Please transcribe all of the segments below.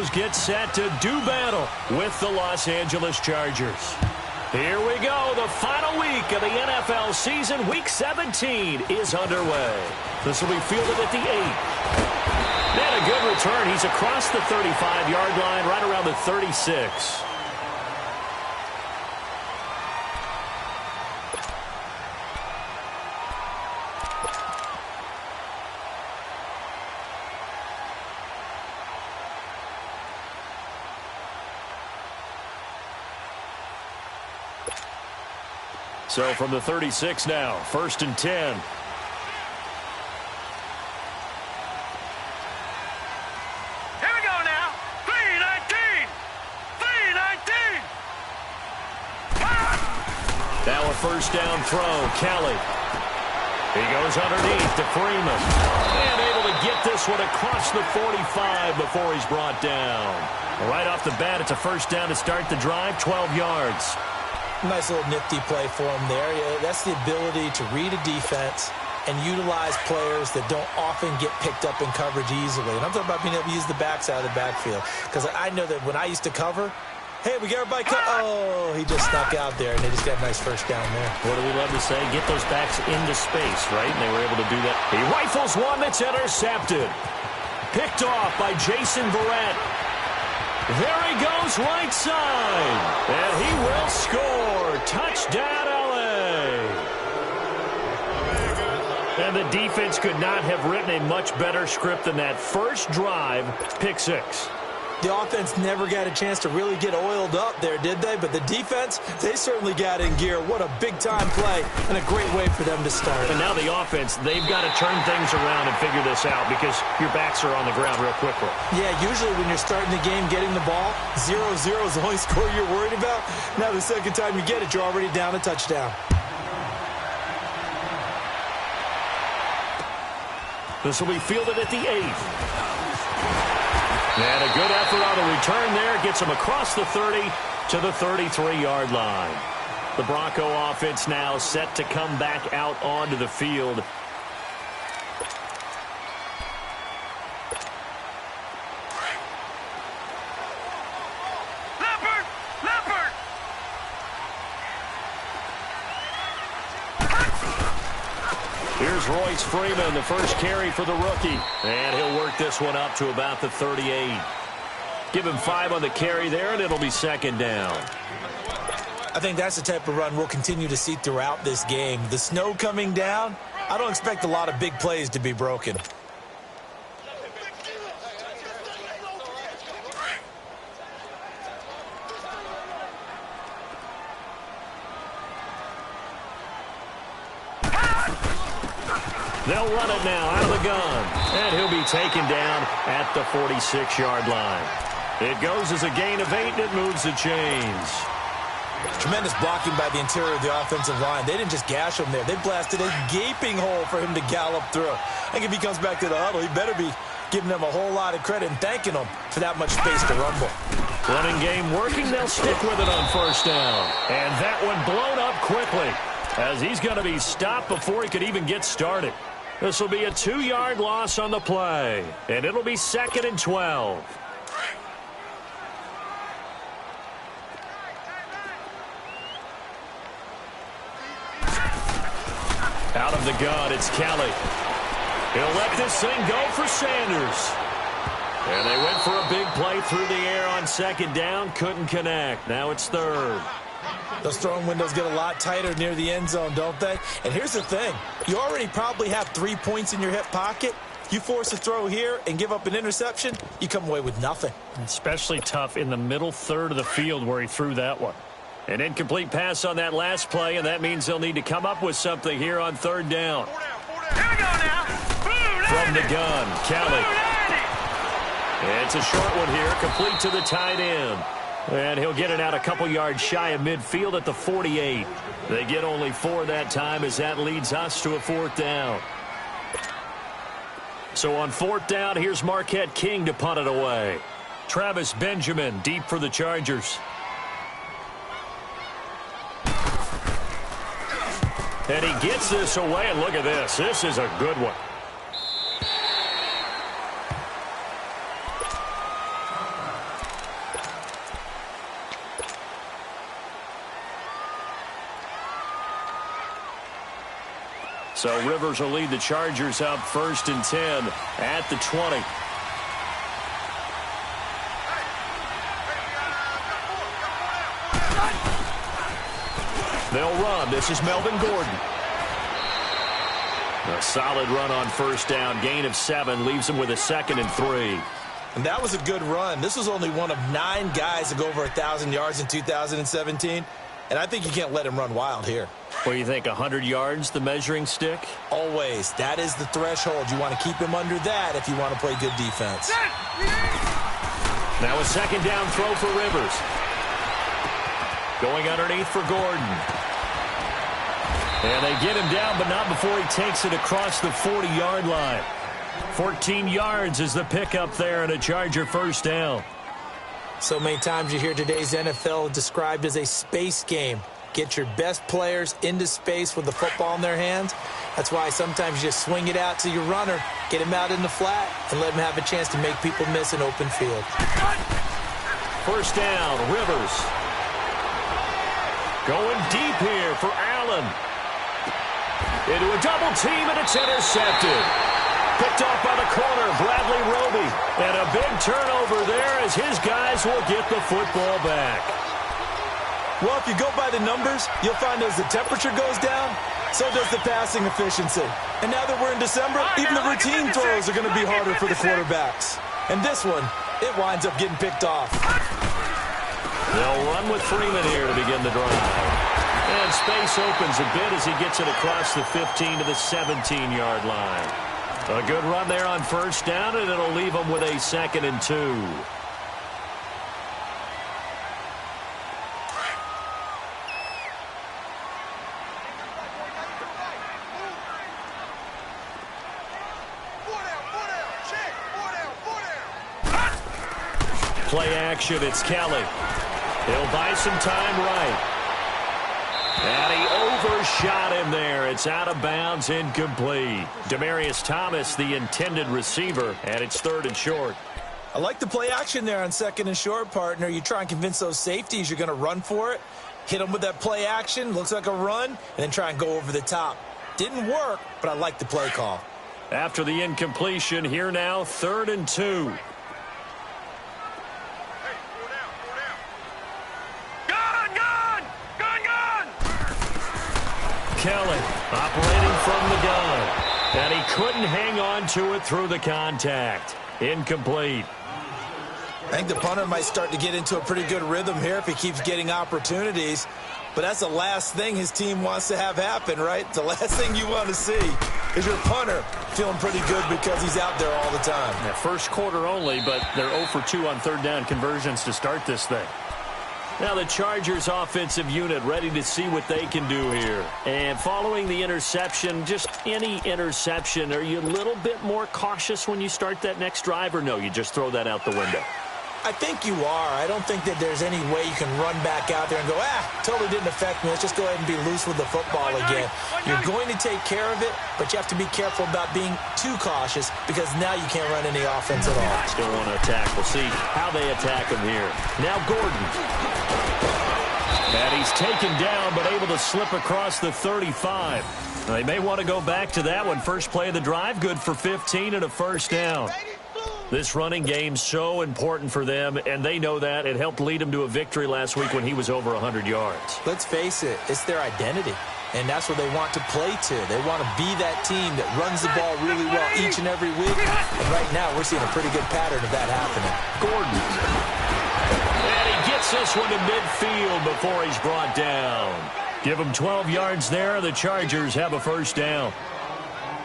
Broncos get set to do battle with the Los Angeles Chargers. Here we go. The final week of the NFL season. Week 17 is underway. This will be fielded at the 8. And a good return. He's across the 35-yard line, right around the 36. So from the 36 now, 1st and 10. Here we go now. 3-19. 3-19. Now a first down throw. Kelly. He goes underneath to Freeman. And able to get this one across the 45 before he's brought down. Right off the bat, it's a first down to start the drive, 12 yards. Nice little nifty play for him there. Yeah, that's the ability to read a defense and utilize players that don't often get picked up in coverage easily. And I'm talking about being able to use the backside of the backfield. Because I know that when I used to cover, hey, we got everybody oh, he just snuck out there, and they just got a nice first down there. What do we love to say? Get those backs into space, right? And they were able to do that. He rifles one that's intercepted. Picked off by Jason Verrett. There he goes right side. And he will score. Touchdown, L.A. And the defense could not have written a much better script than that. First drive, pick 6. The offense never got a chance to really get oiled up there, did they? But the defense, they certainly got in gear. What a big-time play and a great way for them to start. And now the offense, they've got to turn things around and figure this out because your backs are on the ground real quickly. Yeah, usually when you're starting the game, getting the ball, 0-0 is the only score you're worried about. Now the second time you get it, you're already down a touchdown. This will be fielded at the 8. And a good effort on the return there. Gets him across the 30 to the 33-yard line. The Bronco offense now set to come back out onto the field. Here's Royce Freeman, the first carry for the rookie. And he'll work this one up to about the 38. Give him 5 on the carry there, and it'll be second down. I think that's the type of run we'll continue to see throughout this game. The snow coming down, I don't expect a lot of big plays to be broken. They'll run it now out of the gun. And he'll be taken down at the 46-yard line. It goes as a gain of 8, and it moves the chains. Tremendous blocking by the interior of the offensive line. They didn't just gash him there. They blasted a gaping hole for him to gallop through. I think if he comes back to the huddle, he better be giving them a whole lot of credit and thanking them for that much space to rumble. Running game working. They'll stick with it on first down. And that one blown up quickly as he's going to be stopped before he could even get started. This will be a 2-yard loss on the play, and it'll be 2nd and 12. Out of the gun, it's Kelly. He'll let this thing go for Sanders. And they went for a big play through the air on second down. Couldn't connect. Now it's 3rd. Those throwing windows get a lot tighter near the end zone, don't they? And here's the thing. You already probably have 3 points in your hip pocket. You force a throw here and give up an interception, you come away with nothing. Especially tough in the middle third of the field where he threw that one. An incomplete pass on that last play, and that means they'll need to come up with something here on 3rd down. Here we go now. From the gun, Kelly. It's a short one here, complete to the tight end. And he'll get it out a couple yards shy of midfield at the 48. They get only 4 that time as that leads us to a 4th down. So on 4th down, here's Marquette King to punt it away. Travis Benjamin deep for the Chargers. And he gets this away, and look at this. This is a good one. So Rivers will lead the Chargers up 1st and 10 at the 20. They'll run. This is Melvin Gordon. A solid run on 1st down. Gain of 7 leaves him with a 2nd and 3. And that was a good run. This was only one of 9 guys to go over 1,000 yards in 2017. And I think you can't let him run wild here. What do you think, 100 yards, the measuring stick? Always. That is the threshold. You want to keep him under that if you want to play good defense. Now a 2nd down throw for Rivers. Going underneath for Gordon. And they get him down, but not before he takes it across the 40-yard line. 14 yards is the pickup there, and a Charger 1st down. So many times you hear today's NFL described as a space game. Get your best players into space with the football in their hands. That's why sometimes you just swing it out to your runner, get him out in the flat, and let him have a chance to make people miss an open field. 1st down, Rivers. Going deep here for Allen. Into a double team, and it's intercepted. Picked off by the corner, Bradley Roby. And a big turnover there as his guys will get the football back. Well, if you go by the numbers, you'll find as the temperature goes down, so does the passing efficiency. And now that we're in December, even the routine throws are going to be harder for the quarterbacks. And this one, it winds up getting picked off. They'll run with Freeman here to begin the drive. And space opens a bit as he gets it across the 15 to the 17-yard line. A good run there on 1st down, and it'll leave him with a 2nd and 2. Play action, it's Kelly. He'll buy some time right. And he overshot him there. It's out of bounds, incomplete. Demaryius Thomas, the intended receiver, and it's 3rd and short. I like the play action there on 2nd and short, partner. You try and convince those safeties you're going to run for it. Hit them with that play action, looks like a run, and then try and go over the top. Didn't work, but I like the play call. After the incompletion, here now, 3rd and 2. Kelly operating from the gun. And he couldn't hang on to it through the contact. Incomplete. I think the punter might start to get into a pretty good rhythm here if he keeps getting opportunities. But that's the last thing his team wants to have happen, right? The last thing you want to see is your punter feeling pretty good because he's out there all the time. Yeah, 1st quarter only, but they're 0 for 2 on 3rd down conversions to start this thing. Now the Chargers offensive unit ready to see what they can do here. And following the interception, just any interception, are you a little bit more cautious when you start that next drive, or no, you just throw that out the window? I think you are. I don't think that there's any way you can run back out there and go, totally didn't affect me. Let's just go ahead and be loose with the football again. You're going to take care of it, but you have to be careful about being too cautious because now you can't run any offense at all. Still want to attack. We'll see how they attack him here. Now Gordon. And he's taken down, but able to slip across the 35. They may want to go back to that one. First play of the drive, good for 15 and a 1st down. This running game's so important for them, and they know that. It helped lead them to a victory last week when he was over 100 yards. Let's face it, it's their identity, and that's what they want to play to. They want to be that team that runs the ball really well each and every week, and right now we're seeing a pretty good pattern of that happening. Gordon. And he gets this one to midfield before he's brought down. Give him 12 yards there. The Chargers have a 1st down.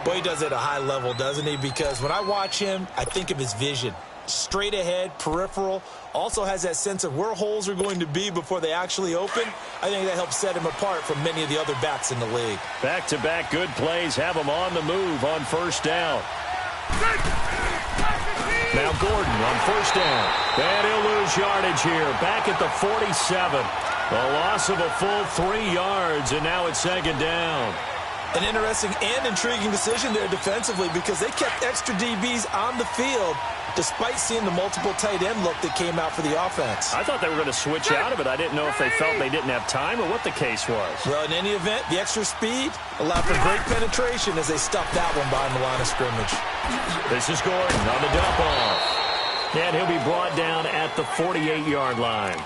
Boy, he does it at a high level, doesn't he? Because when I watch him, I think of his vision. Straight ahead, peripheral. Also has that sense of where holes are going to be before they actually open. I think that helps set him apart from many of the other backs in the league. Back-to-back good plays have him on the move on 1st down. Now Gordon on 1st down. And he'll lose yardage here. Back at the 47. A loss of a full 3 yards, and now it's 2nd down. An interesting and intriguing decision there defensively because they kept extra DBs on the field despite seeing the multiple tight end look that came out for the offense. I thought they were going to switch out of it. I didn't know if they felt they didn't have time or what the case was. Well, in any event, the extra speed allowed for great penetration as they stuffed that one behind the line of scrimmage. This is Gordon on the dump off. And he'll be brought down at the 48-yard line.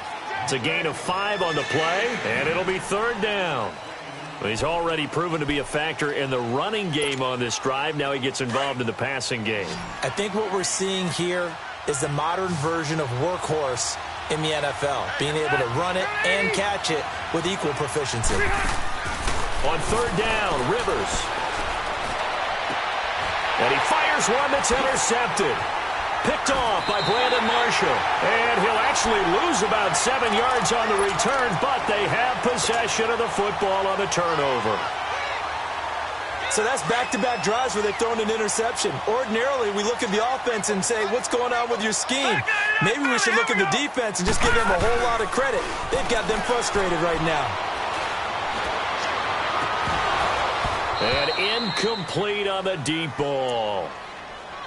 It's a gain of 5 on the play, and it'll be 3rd down. He's already proven to be a factor in the running game on this drive. Now he gets involved in the passing game. I think what we're seeing here is the modern version of workhorse in the NFL, being able to run it and catch it with equal proficiency. On 3rd down, Rivers. And he fires one that's intercepted. Picked off by Brandon Marshall. And he'll actually lose about 7 yards on the return, but they have possession of the football on the turnover. So that's back-to-back drives where they've thrown an interception. Ordinarily, we look at the offense and say, what's going on with your scheme? Maybe we should look at the defense and just give them a whole lot of credit. They've got them frustrated right now. And incomplete on the deep ball.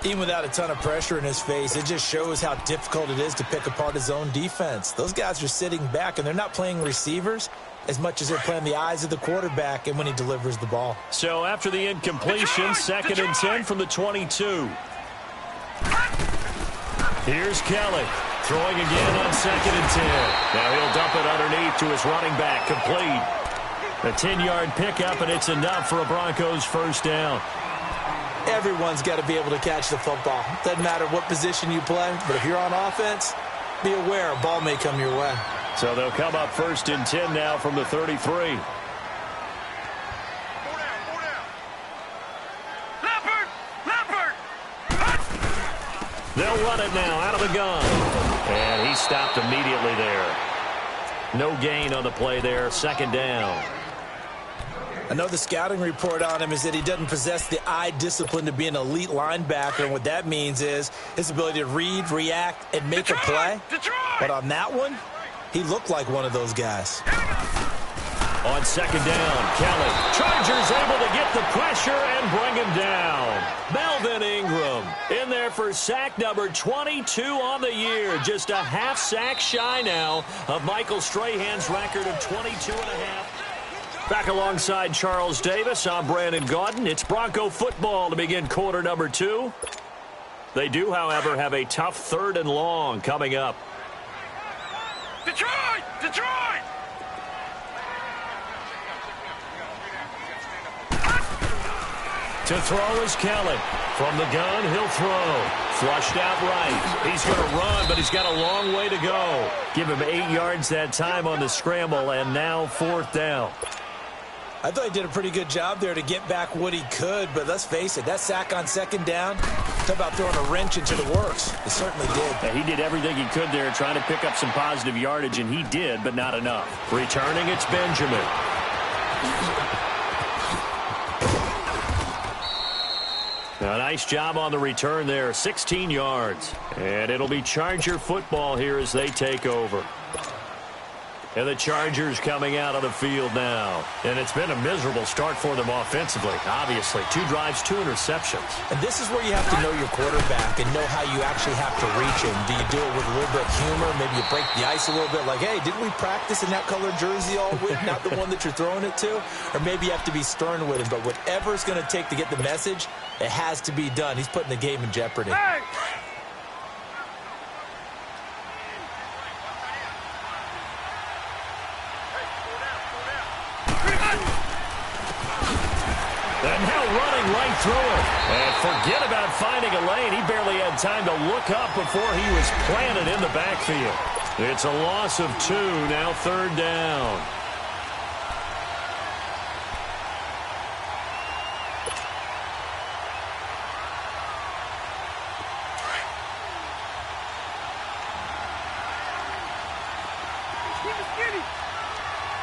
Even without a ton of pressure in his face, it just shows how difficult it is to pick apart his own defense. Those guys are sitting back, and they're not playing receivers as much as they're playing the eyes of the quarterback and when he delivers the ball. So after the incompletion, 2nd and 10 from the 22. Here's Kelly throwing again on 2nd and 10. Now he'll dump it underneath to his running back, complete. A 10-yard pickup, and it's enough for a Broncos 1st down. Everyone's got to be able to catch the football. Doesn't matter what position you play, but if you're on offense, be aware a ball may come your way. So they'll come up 1st and 10 now from the 33. Leopard! They'll run it now out of the gun. And he stopped immediately there. No gain on the play there, 2nd down. I know the scouting report on him is that he doesn't possess the eye discipline to be an elite linebacker, and what that means is his ability to read, react, and make a play. But on that one, he looked like one of those guys. On 2nd down, Kelly. Chargers able to get the pressure and bring him down. Melvin Ingram in there for sack number 22 on the year. Just a half sack shy now of Michael Strahan's record of 22 and a half. Back alongside Charles Davis, I'm Brandon Gaudin. It's Bronco football to begin quarter number 2. They do, however, have a tough 3rd and long coming up. Detroit! To throw is Kelly. From the gun, he'll throw. Flushed out right. He's going to run, but he's got a long way to go. Give him 8 yards that time on the scramble, and now 4th down. I thought he did a pretty good job there to get back what he could, but let's face it, that sack on 2nd down, talk about throwing a wrench into the works. It certainly did. Yeah, he did everything he could there trying to pick up some positive yardage, and he did, but not enough. Returning, it's Benjamin. A nice job on the return there, 16 yards. And it'll be Charger football here as they take over. And the Chargers coming out on the field now. And it's been a miserable start for them offensively, obviously. 2 drives, 2 interceptions. And this is where you have to know your quarterback and know how you actually have to reach him. Do you do it with a little bit of humor? Maybe you break the ice a little bit like, hey, didn't we practice in that colored jersey all week, not the one that you're throwing it to? Or maybe you have to be stern with him. But whatever it's going to take to get the message, it has to be done. He's putting the game in jeopardy. Hey! And now running right through it. And forget about finding a lane. He barely had time to look up before he was planted in the backfield. It's a loss of 2, now 3rd down.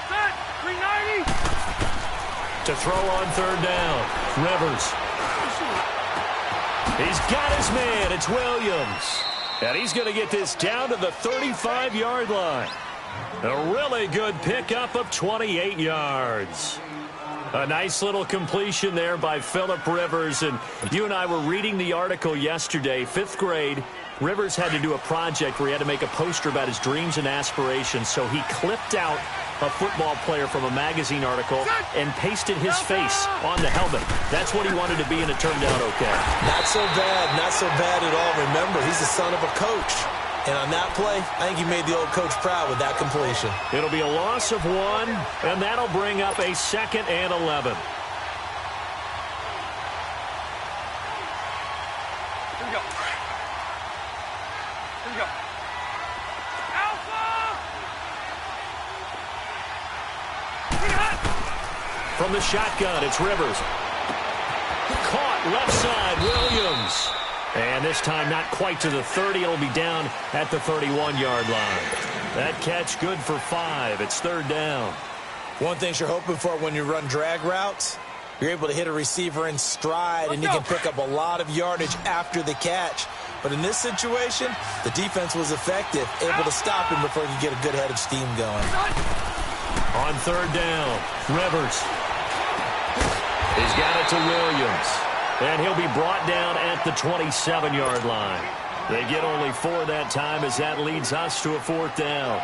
Set! 390! To throw on 3rd down. Rivers. He's got his man. It's Williams. And he's going to get this down to the 35-yard line. A really good pickup of 28 yards. A nice little completion there by Phillip Rivers. And you and I were reading the article yesterday, 5th grade. Rivers had to do a project where he had to make a poster about his dreams and aspirations. So he clipped out a football player from a magazine article and pasted his face on the helmet. That's what he wanted to be, and it turned out okay. Not so bad at all. Remember, he's the son of a coach. And on that play, I think he made the old coach proud with that completion. It'll be a loss of 1, and that'll bring up a 2nd and 11. Here we go. Here we go. Alpha! From the shotgun, it's Rivers. Caught left side, Williams. And this time not quite to the 30. It'll be down at the 31-yard line. That catch good for 5. It's 3rd down. One thing you're hoping for when you run drag routes, you're able to hit a receiver in stride, and you can pick up a lot of yardage after the catch. But in this situation, the defense was effective, able to stop him before he could get a good head of steam going. On 3rd down, Rivers. He's got it to Williams. And he'll be brought down at the 27-yard line. They get only 4 that time as that leads us to a 4th down.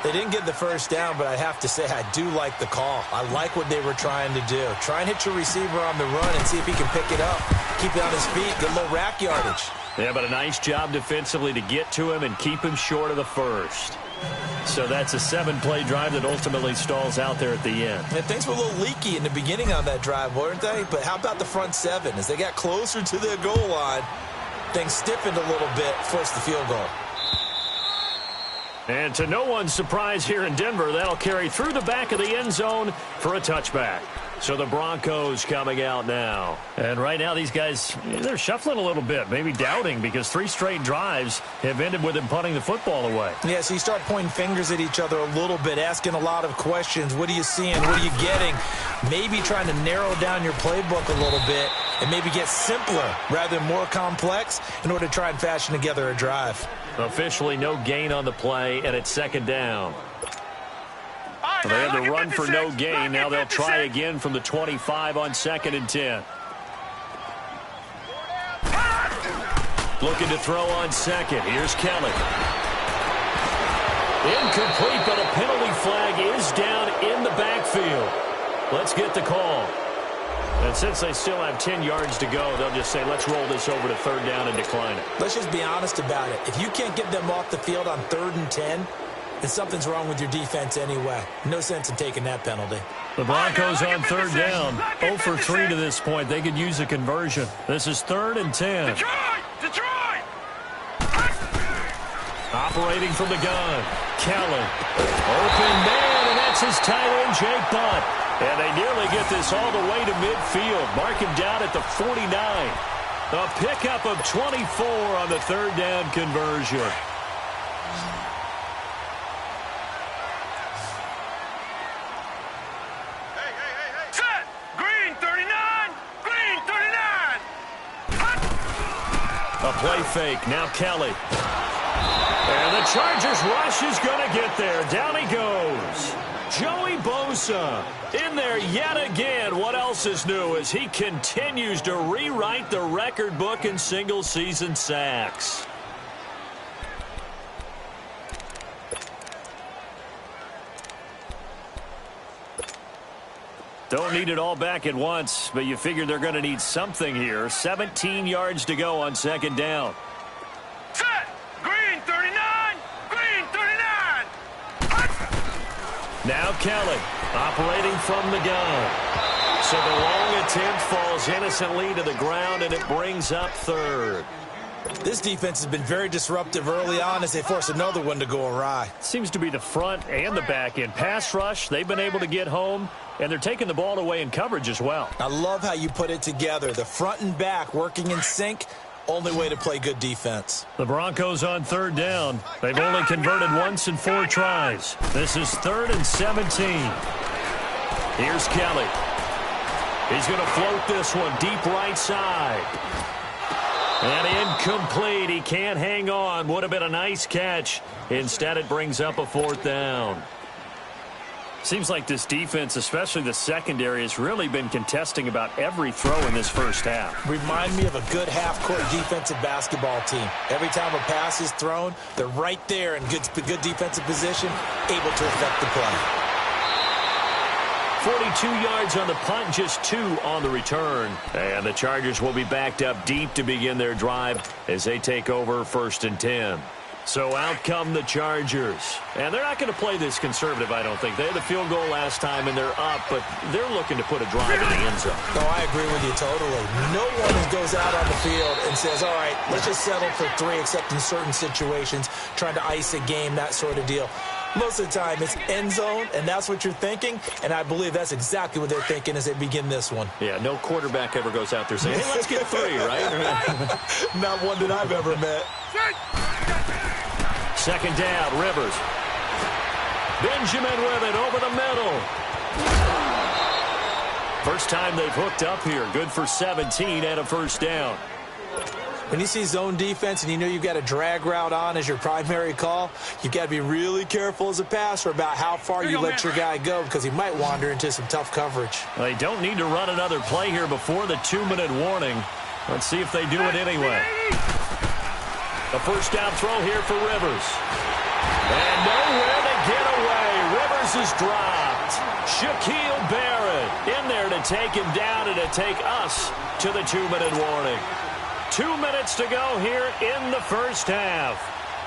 They didn't get the first down, but I have to say I do like the call. I like what they were trying to do. Try and hit your receiver on the run and see if he can pick it up. Keep it on his feet, get a little rack yardage. Yeah, but a nice job defensively to get to him and keep him short of the first. So that's a 7-play drive that ultimately stalls out there at the end. And things were a little leaky in the beginning on that drive, weren't they? But how about the front 7? As they got closer to their goal line, things stiffened a little bit, forced the field goal. And to no one's surprise here in Denver, that'll carry through the back of the end zone for a touchback. So the Broncos coming out now. And right now these guys, they're shuffling a little bit, maybe doubting, because 3 straight drives have ended with them punting the football away. Yeah, so you start pointing fingers at each other a little bit, asking a lot of questions. What are you seeing? What are you getting? Maybe trying to narrow down your playbook a little bit and maybe get simpler rather than more complex in order to try and fashion together a drive. Officially no gain on the play, and it's 2nd down. They had to run for no gain. Now they'll try again from the 25 on 2nd and 10. Looking to throw on 2nd. Here's Kelly. Incomplete, but a penalty flag is down in the backfield. Let's get the call. And since they still have 10 yards to go, they'll just say, let's roll this over to 3rd down and decline it. Let's just be honest about it. If you can't get them off the field on 3rd and 10, then something's wrong with your defense anyway. No sense in taking that penalty. The Broncos on 3rd down. 0 for 3 to this point. They could use a conversion. This is 3rd and 10. Detroit! Operating from the gun. Kelly. Open man, and that's his tight end, Jake Butt. And they nearly get this all the way to midfield. Mark him down at the 49. A pickup of 24 on the 3rd down conversion. A play fake. Now Kelly. And the Chargers rush is going to get there. Down he goes. Joey Bosa in there yet again. What else is new as he continues to rewrite the record book in single-season sacks. Don't need it all back at once, but you figure they're going to need something here. 17 yards to go on 2nd down. Set! Green 39! Green 39! Now Kelly operating from the gun. So the long attempt falls innocently to the ground, and it brings up 3rd. This defense has been very disruptive early on as they force another one to go awry. Seems to be the front and the back end. Pass rush, they've been able to get home, and they're taking the ball away in coverage as well. I love how you put it together. The front and back working in sync, only way to play good defense. The Broncos on 3rd down. They've only converted once in 4 tries. This is 3rd and 17. Here's Kelly. He's going to float this one deep right side. And incomplete. He can't hang on. Would have been a nice catch. Instead, it brings up a 4th down. Seems like this defense, especially the secondary, has really been contesting about every throw in this first half. Remind me of a good half-court defensive basketball team. Every time a pass is thrown, they're right there in good defensive position, able to affect the play. 42 yards on the punt, just 2 on the return. And the Chargers will be backed up deep to begin their drive as they take over 1st and 10. So out come the Chargers. And they're not going to play this conservative, I don't think. They had the field goal last time, and they're up, but they're looking to put a drive in the end zone. No, I agree with you totally. No one goes out on the field and says, all right, let's just settle for 3, except in certain situations, trying to ice a game, that sort of deal. Most of the time, it's end zone, and that's what you're thinking, and I believe that's exactly what they're thinking as they begin this one. Yeah, no quarterback ever goes out there saying, hey, let's get 3, right? Not one that I've ever met. 2nd down, Rivers. Benjamin with it over the middle. First time they've hooked up here. Good for 17 and a 1st down. When you see zone defense and you know you've got a drag route on as your primary call, you've got to be really careful as a passer about how far you let your guy go because he might wander into some tough coverage. Well, they don't need to run another play here before the 2-minute warning. Let's see if they do it anyway. A 1st down throw here for Rivers. And nowhere to get away. Rivers is dropped. Shaquille Barrett in there to take him down and to take us to the 2-minute warning. 2 minutes to go here in the first half.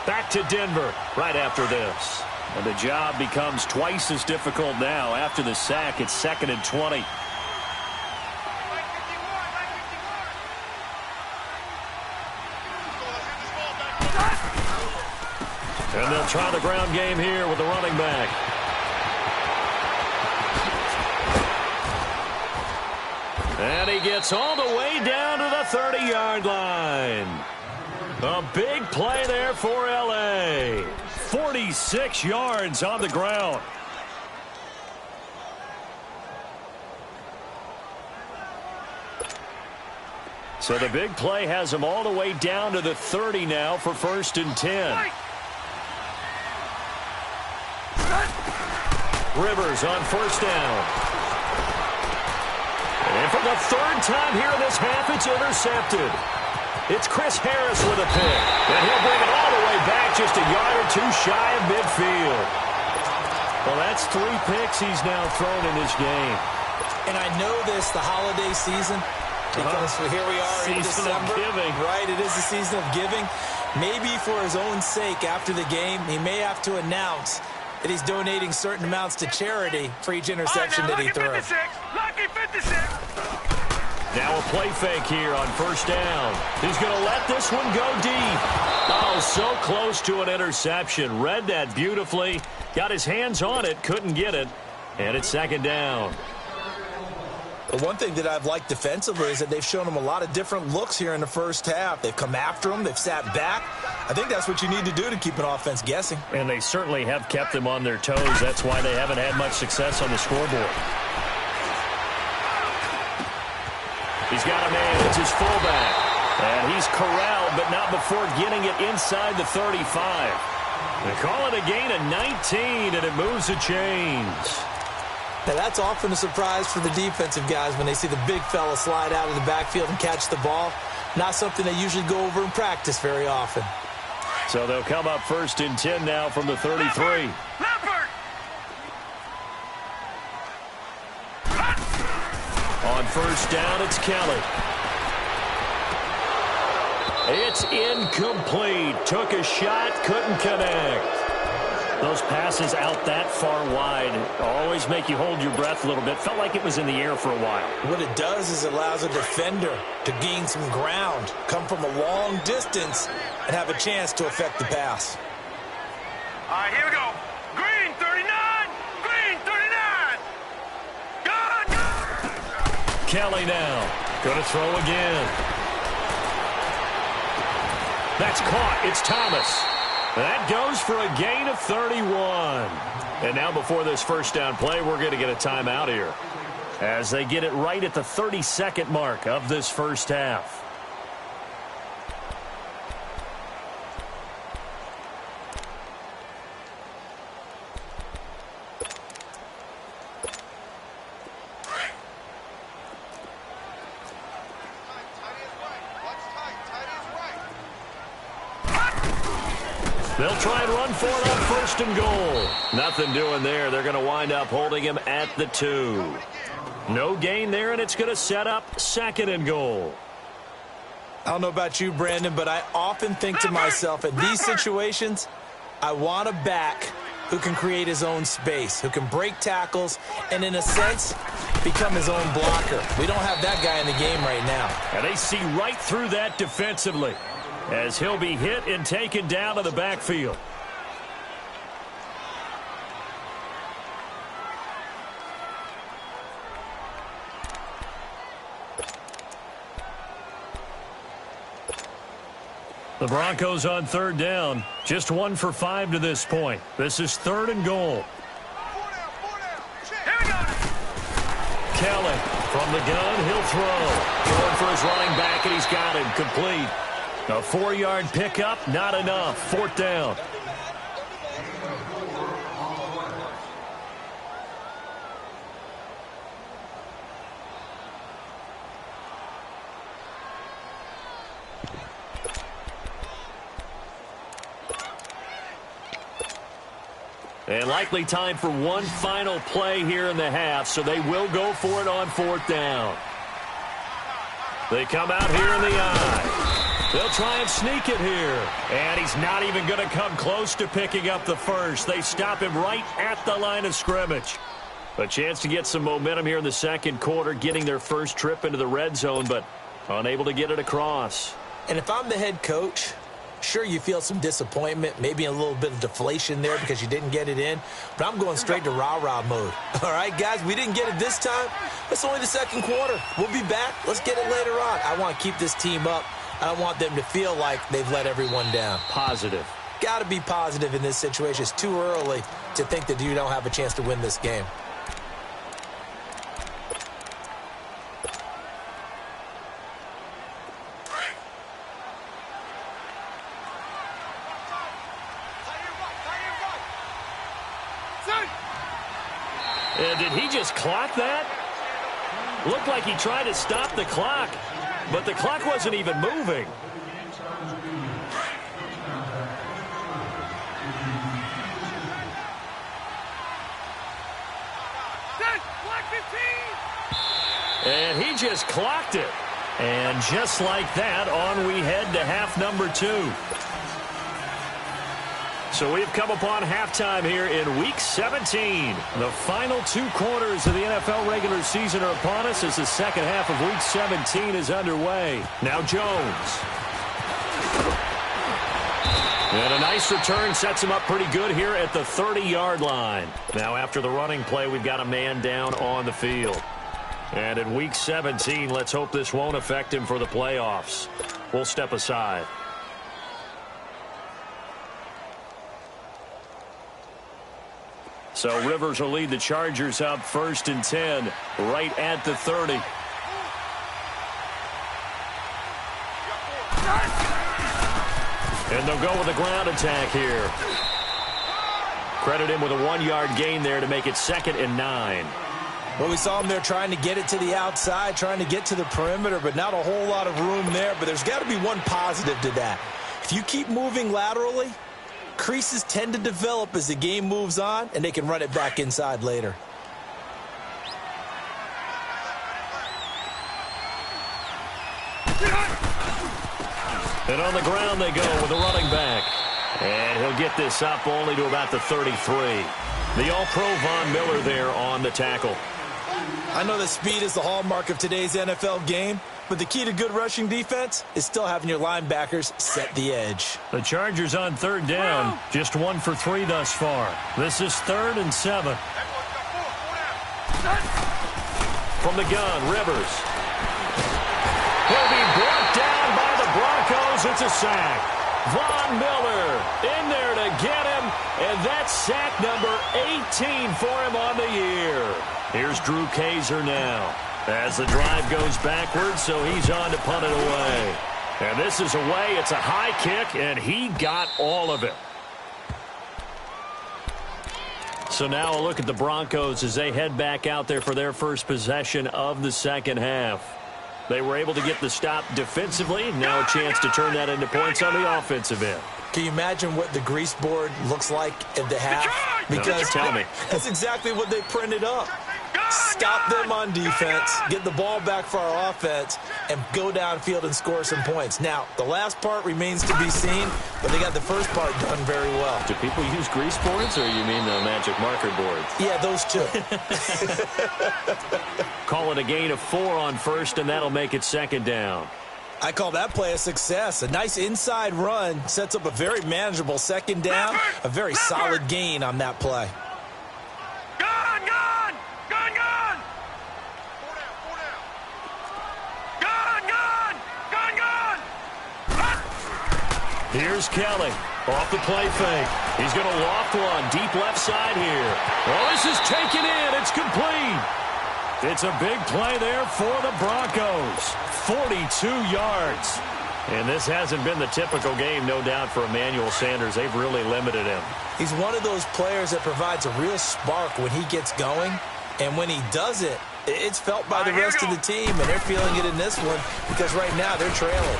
Back to Denver right after this. And the job becomes twice as difficult now. After the sack, it's 2nd and 20. And they'll try the ground game here with the running back. And he gets all the way down to the 30-yard line. A big play there for L.A. 46 yards on the ground. So the big play has him all the way down to the 30 now for 1st and 10. Rivers on 1st down. And for the 3rd time here in this half, it's intercepted. It's Chris Harris with a pick. And he'll bring it all the way back just a yard or 2 shy of midfield. Well, that's 3 picks he's now thrown in this game. And I know this, the holiday season, because here we are in December. Giving. Right, it is the season of giving. Maybe for his own sake after the game, he may have to announce that he's donating certain amounts to charity for each interception that he throws. Lucky 56. Now a play fake here on 1st down. He's going to let this one go deep. Oh, so close to an interception. Read that beautifully. Got his hands on it, couldn't get it. And it's 2nd down. The one thing that I've liked defensively is that they've shown him a lot of different looks here in the first half. They've come after him. They've sat back. I think that's what you need to do to keep an offense guessing. And they certainly have kept them on their toes. That's why they haven't had much success on the scoreboard. He's got a man. It's his fullback. And he's corralled, but not before getting it inside the 35. They call it a gain of 19, and it moves the chains. Now, that's often a surprise for the defensive guys when they see the big fella slide out of the backfield and catch the ball. Not something they usually go over in practice very often. So they'll come up 1st and 10 now from the 33. Leopard. On 1st down, it's Kelly. It's incomplete. Took a shot, couldn't connect. Those passes out that far wide always make you hold your breath a little bit. Felt like it was in the air for a while. What it does is it allows a defender to gain some ground, come from a long distance, and have a chance to affect the pass. All right, here we go. Green 39. Green 39. Good. Kelly now. Going to throw again. That's caught. It's Thomas. That goes for a gain of 31. And now before this 1st down play, we're going to get a timeout here as they get it right at the 32nd mark of this first half. They'll try and run for it on first and goal. Nothing doing there. They're going to wind up holding him at the 2. No gain there, and it's going to set up second and goal. I don't know about you, Brandon, but I often think to myself, in these situations, I want a back who can create his own space, who can break tackles, and in a sense, become his own blocker. We don't have that guy in the game right now. And they see right through that defensively as he'll be hit and taken down to the backfield. The Broncos on third down. Just 1 for 5 to this point. This is third and goal. Kelly from the gun. He'll throw. Going for his running back, and he's got him. Complete. A 4-yard pickup, not enough. Fourth down. And likely time for one final play here in the half, so they will go for it on fourth down. They come out here in the eye. They'll try and sneak it here. And he's not even going to come close to picking up the first. They stop him right at the line of scrimmage. A chance to get some momentum here in the second quarter, getting their first trip into the red zone, but unable to get it across. And if I'm the head coach, sure, you feel some disappointment, maybe a little bit of deflation there because you didn't get it in, but I'm going straight to rah-rah mode. All right, guys, we didn't get it this time. It's only the second quarter. We'll be back. Let's get it later on. I want to keep this team up. I don't want them to feel like they've let everyone down. Positive. Got to be positive in this situation. It's too early to think that you don't have a chance to win this game. And did he just clock that? Looked like he tried to stop the clock, but the clock wasn't even moving. And he just clocked it. And just like that, on we head to half number 2. So we've come upon halftime here in Week 17. The final 2 quarters of the NFL regular season are upon us as the second half of Week 17 is underway. Now Jones. And a nice return sets him up pretty good here at the 30-yard line. Now after the running play, we've got a man down on the field. And in Week 17, let's hope this won't affect him for the playoffs. We'll step aside. So Rivers will lead the Chargers up 1st and 10, right at the 30. And they'll go with a ground attack here. Credit him with a 1-yard gain there to make it 2nd and 9. Well, we saw him there trying to get it to the outside, trying to get to the perimeter, but not a whole lot of room there. But there's got to be one positive to that. If you keep moving laterally, creases tend to develop as the game moves on, and they can run it back inside later. And on the ground they go with a running back. And he'll get this up only to about the 33. The All-Pro Von Miller there on the tackle. I know that speed is the hallmark of today's NFL game, but the key to good rushing defense is still having your linebackers set the edge. The Chargers on third down, just 1 for 3 thus far. This is 3rd and 7. From the gun, Rivers. He'll be brought down by the Broncos. It's a sack. Von Miller in there to get him, and that's sack number 18 for him on the year. Here's Drew Kaiser now as the drive goes backwards, so he's on to punt it away. And this is away. It's a high kick, and he got all of it. So now a look at the Broncos as they head back out there for their first possession of the second half. They were able to get the stop defensively. Now a chance to turn that into points on the offensive end. Can you imagine what the grease board looks like at the half? Because tell me. That's exactly what they printed up. Stop them on defense, get the ball back for our offense, and go downfield and score some points. Now, the last part remains to be seen, but they got the first part done very well. Do people use grease boards, or you mean the magic marker boards? Yeah, those two. Call it a gain of 4 on first, and that'll make it second down. I call that play a success. A nice inside run sets up a very manageable second down, a very solid gain on that play. Here's Kelly off the play fake. He's going to loft one deep left side here. Oh, this is taken in. It's complete. It's a big play there for the Broncos. 42 yards. And this hasn't been the typical game, no doubt, for Emmanuel Sanders. They've really limited him. He's one of those players that provides a real spark when he gets going. And when he does it, it's felt by the rest of the team. And they're feeling it in this one because right now they're trailing.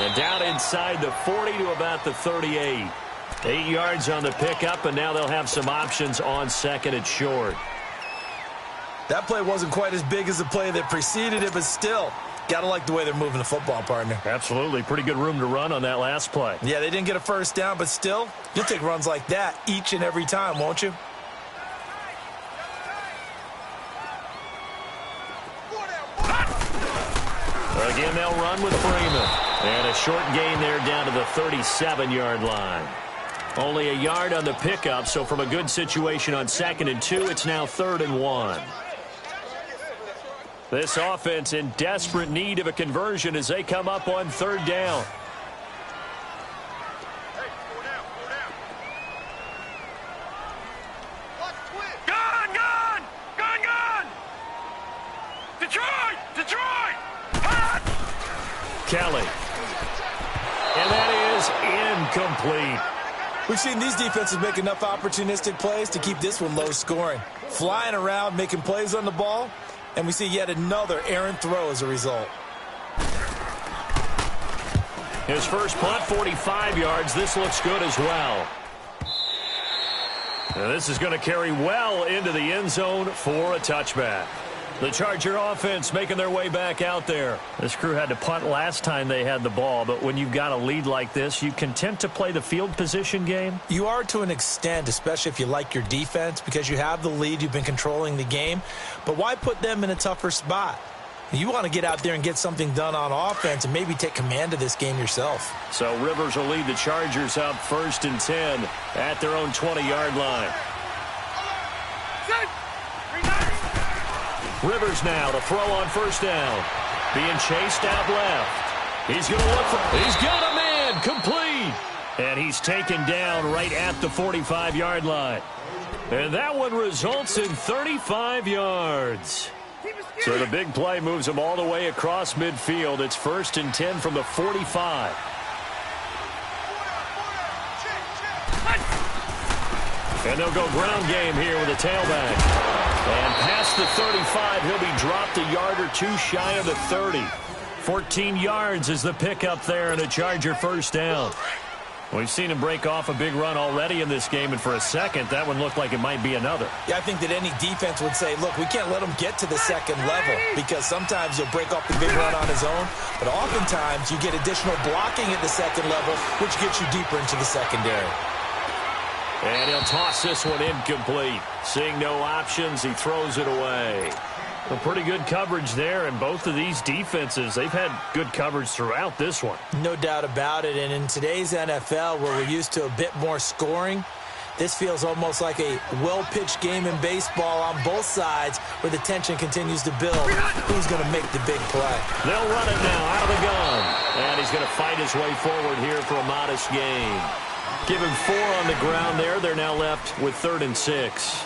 And down inside the 40 to about the 38. 8 yards on the pickup, and now they'll have some options on second and short. That play wasn't quite as big as the play that preceded it, but still, got to like the way they're moving the football, partner. Absolutely. Pretty good room to run on that last play. Yeah, they didn't get a first down, but still, you'll take runs like that each and every time, won't you? Again, they'll run with Freeman. And a short gain there down to the 37-yard line. Only a yard on the pickup, so from a good situation on 2nd and 2, it's now 3rd and 1. This offense in desperate need of a conversion as they come up on 3rd down. Kelly. And that is incomplete. We've seen these defenses make enough opportunistic plays to keep this one low scoring. Flying around, making plays on the ball, and we see yet another errant throw as a result. His first punt, 45 yards. This looks good as well. And this is going to carry well into the end zone for a touchback. The Charger offense making their way back out there. This crew had to punt last time they had the ball, but when you've got a lead like this, you content to play the field position game? You are to an extent, especially if you like your defense, because you have the lead, you've been controlling the game. But why put them in a tougher spot? You want to get out there and get something done on offense and maybe take command of this game yourself. So Rivers will lead the Chargers up 1st and 10 at their own 20-yard line. Rivers now to throw on 1st down. Being chased out left. He's going to look for it. He's got a man. Complete. And he's taken down right at the 45-yard line. And that one results in 35 yards. So the big play moves him all the way across midfield. It's 1st and 10 from the 45. And they'll go ground game here with a tailback. And past the 35, he'll be dropped a yard or two shy of the 30. 14 yards is the pickup there and a Charger 1st down. We've seen him break off a big run already in this game, and for a second, that one looked like it might be another. Yeah, I think that any defense would say, look, we can't let him get to the second level because sometimes he'll break off the big run on his own, but oftentimes you get additional blocking at the second level, which gets you deeper into the secondary. And he'll toss this one incomplete. Seeing no options, he throws it away. A pretty good coverage there, and both of these defenses, they've had good coverage throughout this one. No doubt about it, and in today's NFL, where we're used to a bit more scoring, this feels almost like a well-pitched game in baseball on both sides where the tension continues to build. Who's going to make the big play? They'll run it now out of the gun, and he's going to fight his way forward here for a modest gain. Give him 4 on the ground there. They're now left with 3rd and 6.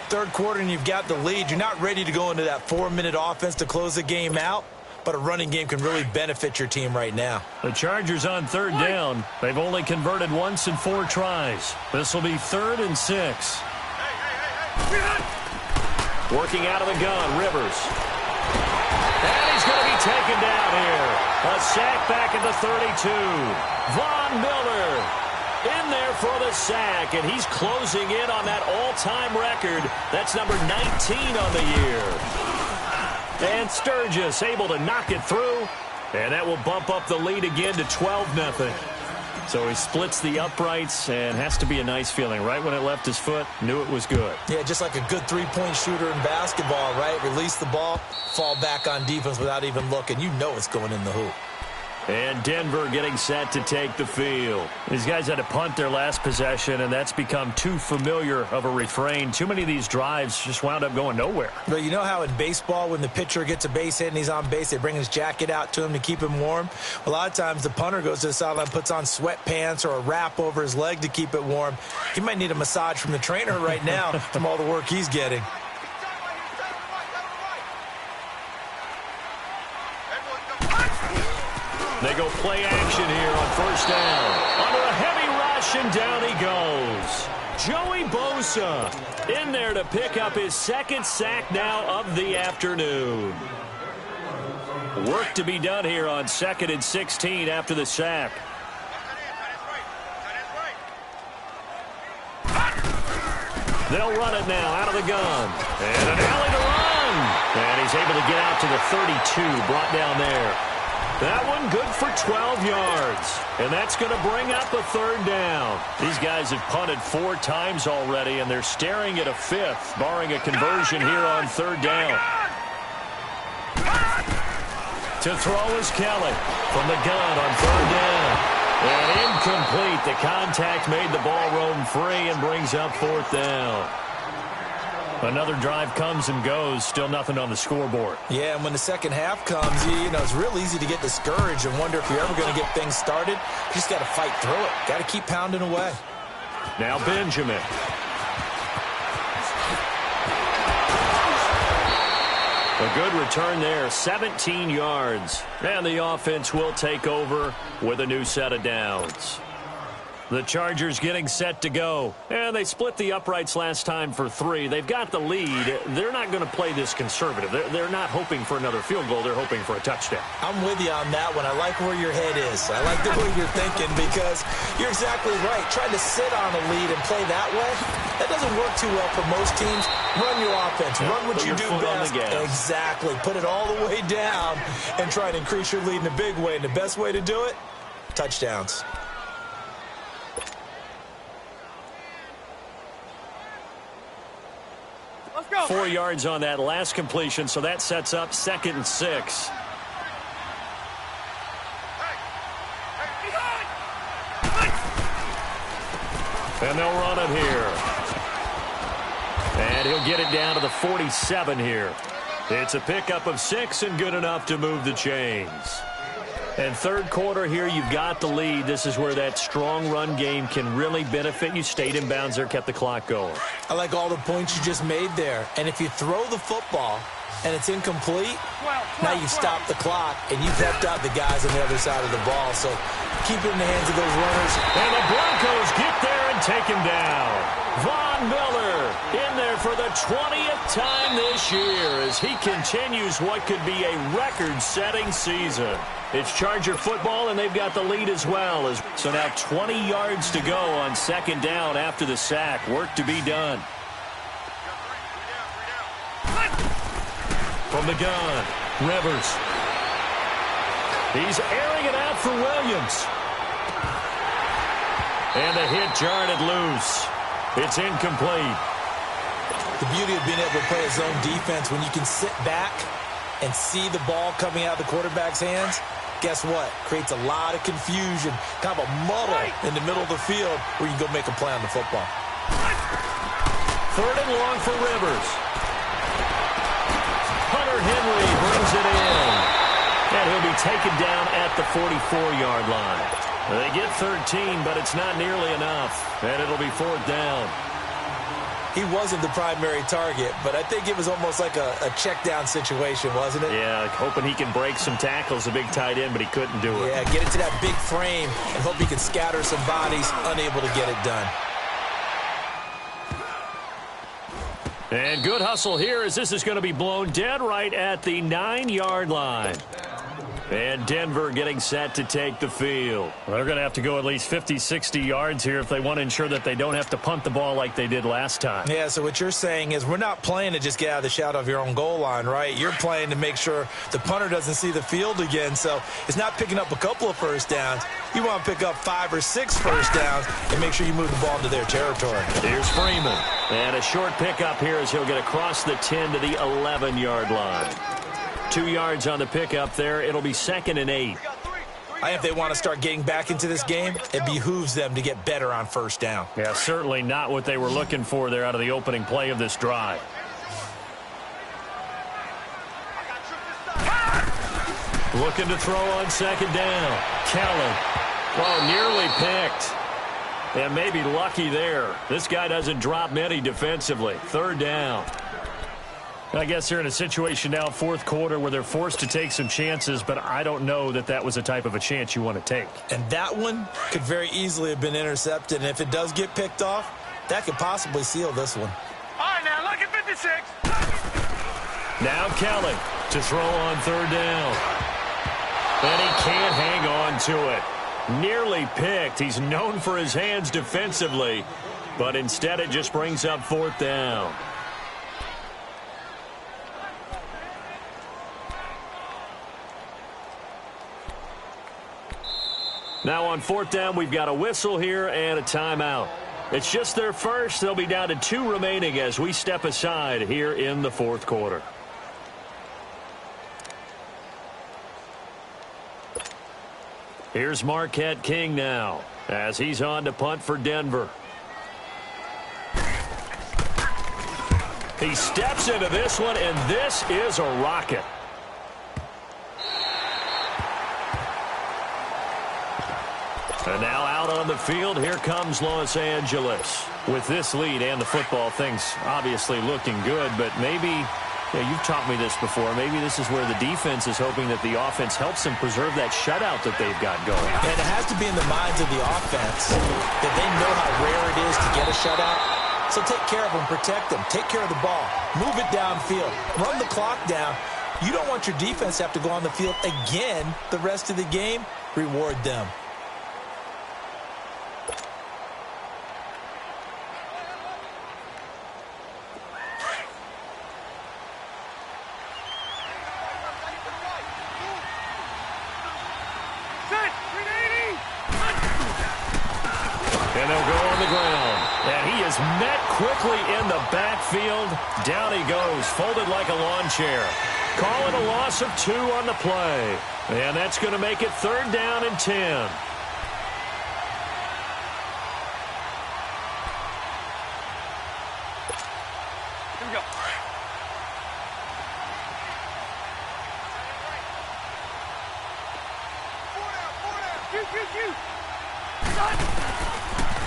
Third quarter and you've got the lead. You're not ready to go into that 4-minute offense to close the game out, but a running game can really benefit your team right now. The Chargers on 3rd down. They've only converted once in 4 tries. This will be 3rd and 6. Working out of the gun, Rivers. And he's going to be taken down here. A sack back at the 32. Von Miller in there for the sack, and he's closing in on that all-time record. That's number 19 on the year. And Sturgis able to knock it through, and that will bump up the lead again to 12-0. So he splits the uprights, and has to be a nice feeling. Right when it left his foot, knew it was good. Yeah, just like a good three-point shooter in basketball, right? Release the ball, fall back on defense without even looking. You know it's going in the hoop. And Denver getting set to take the field. These guys had to punt their last possession, and that's become too familiar of a refrain. Too many of these drives just wound up going nowhere. But you know how in baseball, when the pitcher gets a base hit and he's on base, they bring his jacket out to him to keep him warm? A lot of times the punter goes to the sideline, puts on sweatpants or a wrap over his leg to keep it warm. He might need a massage from the trainer right now from all the work he's getting. They go play action here on first down. Under a heavy rush, and down he goes. Joey Bosa in there to pick up his second sack now of the afternoon. Work to be done here on 2nd and 16 after the sack. They'll run it now out of the gun. And an alley to run. And he's able to get out to the 32, brought down there. That one good for 12 yards. And that's going to bring up a third down. These guys have punted 4 times already, and they're staring at a 5th, barring a conversion here on third down. To throw is Kelly from the gun on third down. And incomplete. The contact made the ball roam free and brings up 4th down. Another drive comes and goes. Still nothing on the scoreboard. Yeah, and when the second half comes, you know, it's real easy to get discouraged and wonder if you're ever going to get things started. You just got to fight through it. Got to keep pounding away. Now Benjamin. A good return there, 17 yards. And the offense will take over with a new set of downs. The Chargers getting set to go. And they split the uprights last time for 3. They've got the lead. They're not going to play this conservative. They're not hoping for another field goal. They're hoping for a touchdown. I'm with you on that one. I like where your head is. I like the way you're thinking, because you're exactly right. Trying to sit on a lead and play that way, that doesn't work too well for most teams. Run your offense. Run what you do best. Exactly. Put it all the way down and try and increase your lead in a big way. And the best way to do it, touchdowns. Let's go. 4 yards on that last completion, so that sets up 2nd and 6. And they'll run it here. And he'll get it down to the 47 here. It's a pickup of 6 and good enough to move the chains. And third quarter here, you've got the lead. This is where that strong run game can really benefit you. Stayed in bounds there, kept the clock going. I like all the points you just made there. And if you throw the football and it's incomplete, now you've stopped the clock and you've helped out the guys on the other side of the ball. So keep it in the hands of those runners. And the Broncos get there and take him down. Von Miller in there for the 20th time this year as he continues what could be a record-setting season. It's Charger football, and they've got the lead as well. So now 20 yards to go on 2nd down after the sack. Work to be done. From the gun, Rivers. He's airing it out for Williams. And the hit jarred it loose. It's incomplete. The beauty of being able to play a zone defense, when you can sit back and see the ball coming out of the quarterback's hands, guess what? Creates a lot of confusion, kind of a muddle in the middle of the field where you can go make a play on the football. 3rd and long for Rivers. Hunter Henry brings it in. And he'll be taken down at the 44-yard line. They get 13, but it's not nearly enough. And it'll be 4th down. He wasn't the primary target, but I think it was almost like a check down situation, wasn't it? Yeah, like hoping he can break some tackles, a big tight end, but he couldn't do it. Yeah, get into that big frame and hope he can scatter some bodies, unable to get it done. And good hustle here as this is going to be blown dead right at the 9-yard line. And Denver getting set to take the field. Well, they're going to have to go at least 50, 60 yards here if they want to ensure that they don't have to punt the ball like they did last time. Yeah, so what you're saying is we're not playing to just get out of the shadow of your own goal line, right? You're playing to make sure the punter doesn't see the field again. So it's not picking up a couple of first downs. You want to pick up 5 or 6 first downs and make sure you move the ball into their territory. Here's Freeman. And a short pickup here as he'll get across the 10 to the 11-yard line. 2 yards on the pickup there. It'll be 2nd and 8. I think if they want to start getting back into this game, it behooves them to get better on first down. Yeah, certainly not what they were looking for there out of the opening play of this drive. Looking to throw on 2nd down. Kelly. Oh, nearly picked. And maybe lucky there. This guy doesn't drop many defensively. 3rd down. I guess they're in a situation now, 4th quarter, where they're forced to take some chances, but I don't know that that was the type of a chance you want to take. And that one could very easily have been intercepted, and if it does get picked off, that could possibly seal this one. All right, now look at 56. Now Kelly to throw on 3rd down. And he can't hang on to it. Nearly picked. He's known for his hands defensively, but instead it just brings up 4th down. Now on 4th down, we've got a whistle here and a timeout. It's just their first. They'll be down to 2 remaining as we step aside here in the 4th quarter. Here's Marquette King now as he's on to punt for Denver. He steps into this one, and this is a rocket. And now out on the field, here comes Los Angeles. With this lead and the football, things obviously looking good, but maybe, you've taught me this before, maybe this is where the defense is hoping that the offense helps them preserve that shutout that they've got going. And it has to be in the minds of the offense that they know how rare it is to get a shutout. So take care of them, protect them, take care of the ball, move it downfield, run the clock down. You don't want your defense to have to go on the field again the rest of the game. Reward them. And they'll go on the ground. And he is met quickly in the backfield. Down he goes, folded like a lawn chair. Call it a loss of 2 on the play. And that's going to make it 3rd down and 10. Here we go.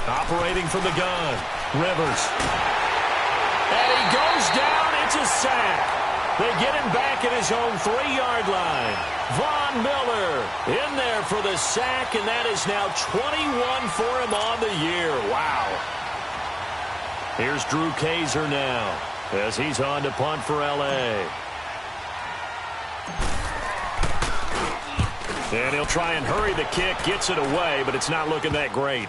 Operating from the gun, Rivers. And he goes down. It's a sack. They get him back at his own 3-yard line. Von Miller in there for the sack, and that is now 21 for him on the year. Wow. Here's Drew Kaiser now as he's on to punt for L.A. And he'll try and hurry the kick, gets it away, but it's not looking that great.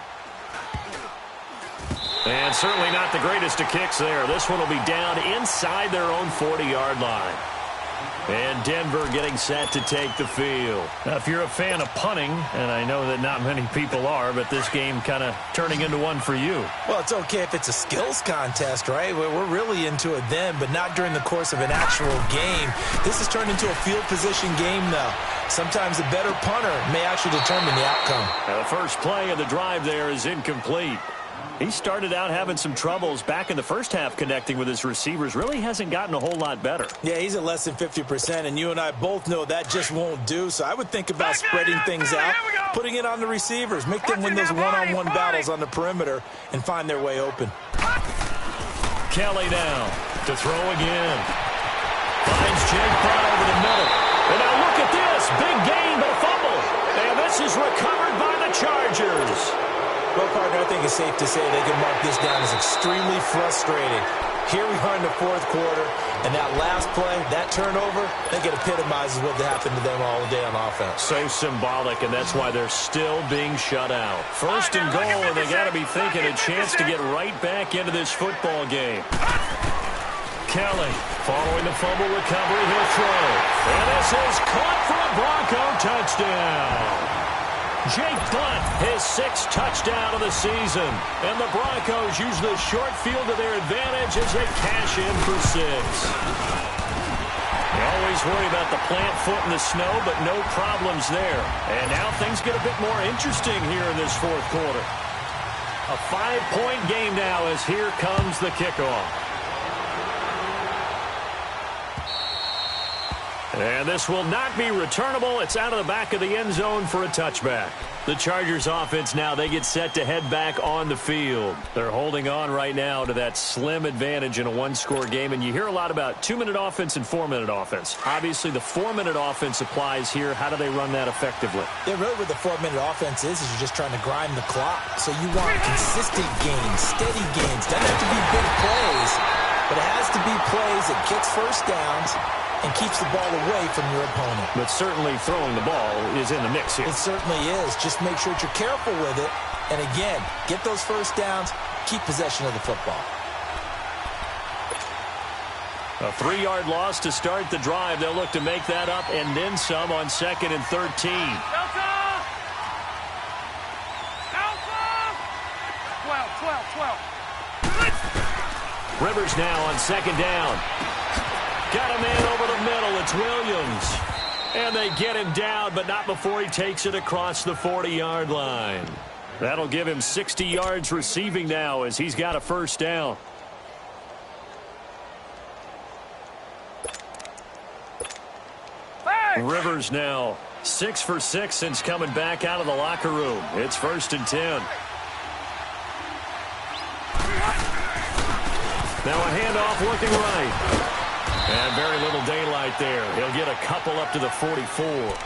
And certainly not the greatest of kicks there. This one will be down inside their own 40-yard line. And Denver getting set to take the field. Now, if you're a fan of punting, and I know that not many people are, but this game kind of turning into one for you. Well, it's okay if it's a skills contest, right? We're really into it then, but not during the course of an actual game. This has turned into a field position game now. Sometimes a better punter may actually determine the outcome. Now, the first play of the drive there is incomplete. He started out having some troubles back in the first half connecting with his receivers. Really hasn't gotten a whole lot better. Yeah, he's at less than 50%, and you and I both know that just won't do. So I would think about spreading things out, putting it on the receivers, make them win those one-on-one battles on the perimeter and find their way open. Kelly now to throw again. Finds Jake Brown over the middle. And now look at this. Big gain, but a fumble. And this is recovered by the Chargers. Well, partner, I think it's safe to say they can mark this down as extremely frustrating. Here we are in the fourth quarter, and that last play, that turnover, I think it epitomizes what happened to them all day on offense. So symbolic, and that's why they're still being shut out. First and goal, and they got to be thinking a chance to get right back into this football game. Kelly, following the fumble recovery, he'll throw. And this is caught for a Bronco touchdown. Jake Butt, his sixth touchdown of the season. And the Broncos use the short field to their advantage as they cash in for 6. They always worry about the plant foot in the snow, but no problems there. And now things get a bit more interesting here in this fourth quarter. A 5-point game now as here comes the kickoff. And this will not be returnable. It's out of the back of the end zone for a touchback. The Chargers offense now, they get set to head back on the field. They're holding on right now to that slim advantage in a one-score game. And you hear a lot about 2-minute offense and 4-minute offense. Obviously, the 4-minute offense applies here. How do they run that effectively? Yeah, really what the 4-minute offense is you're just trying to grind the clock. So you want consistent gains, steady gains. Doesn't have to be big plays, but it has to be plays that gets first downs and keeps the ball away from your opponent. But certainly throwing the ball is in the mix here. It certainly is. Just make sure that you're careful with it. And again, get those first downs, keep possession of the football. A 3-yard loss to start the drive. They'll look to make that up and then some on 2nd and 13. Delta! Alpha! 12. Rivers now on 2nd down. Got a man over the middle. It's Williams. And they get him down, but not before he takes it across the 40-yard line. That'll give him 60 yards receiving now as he's got a first down. Rivers now 6 for 6 since coming back out of the locker room. It's 1st and 10. Now a handoff looking right. And very little daylight there. He'll get a couple up to the 44.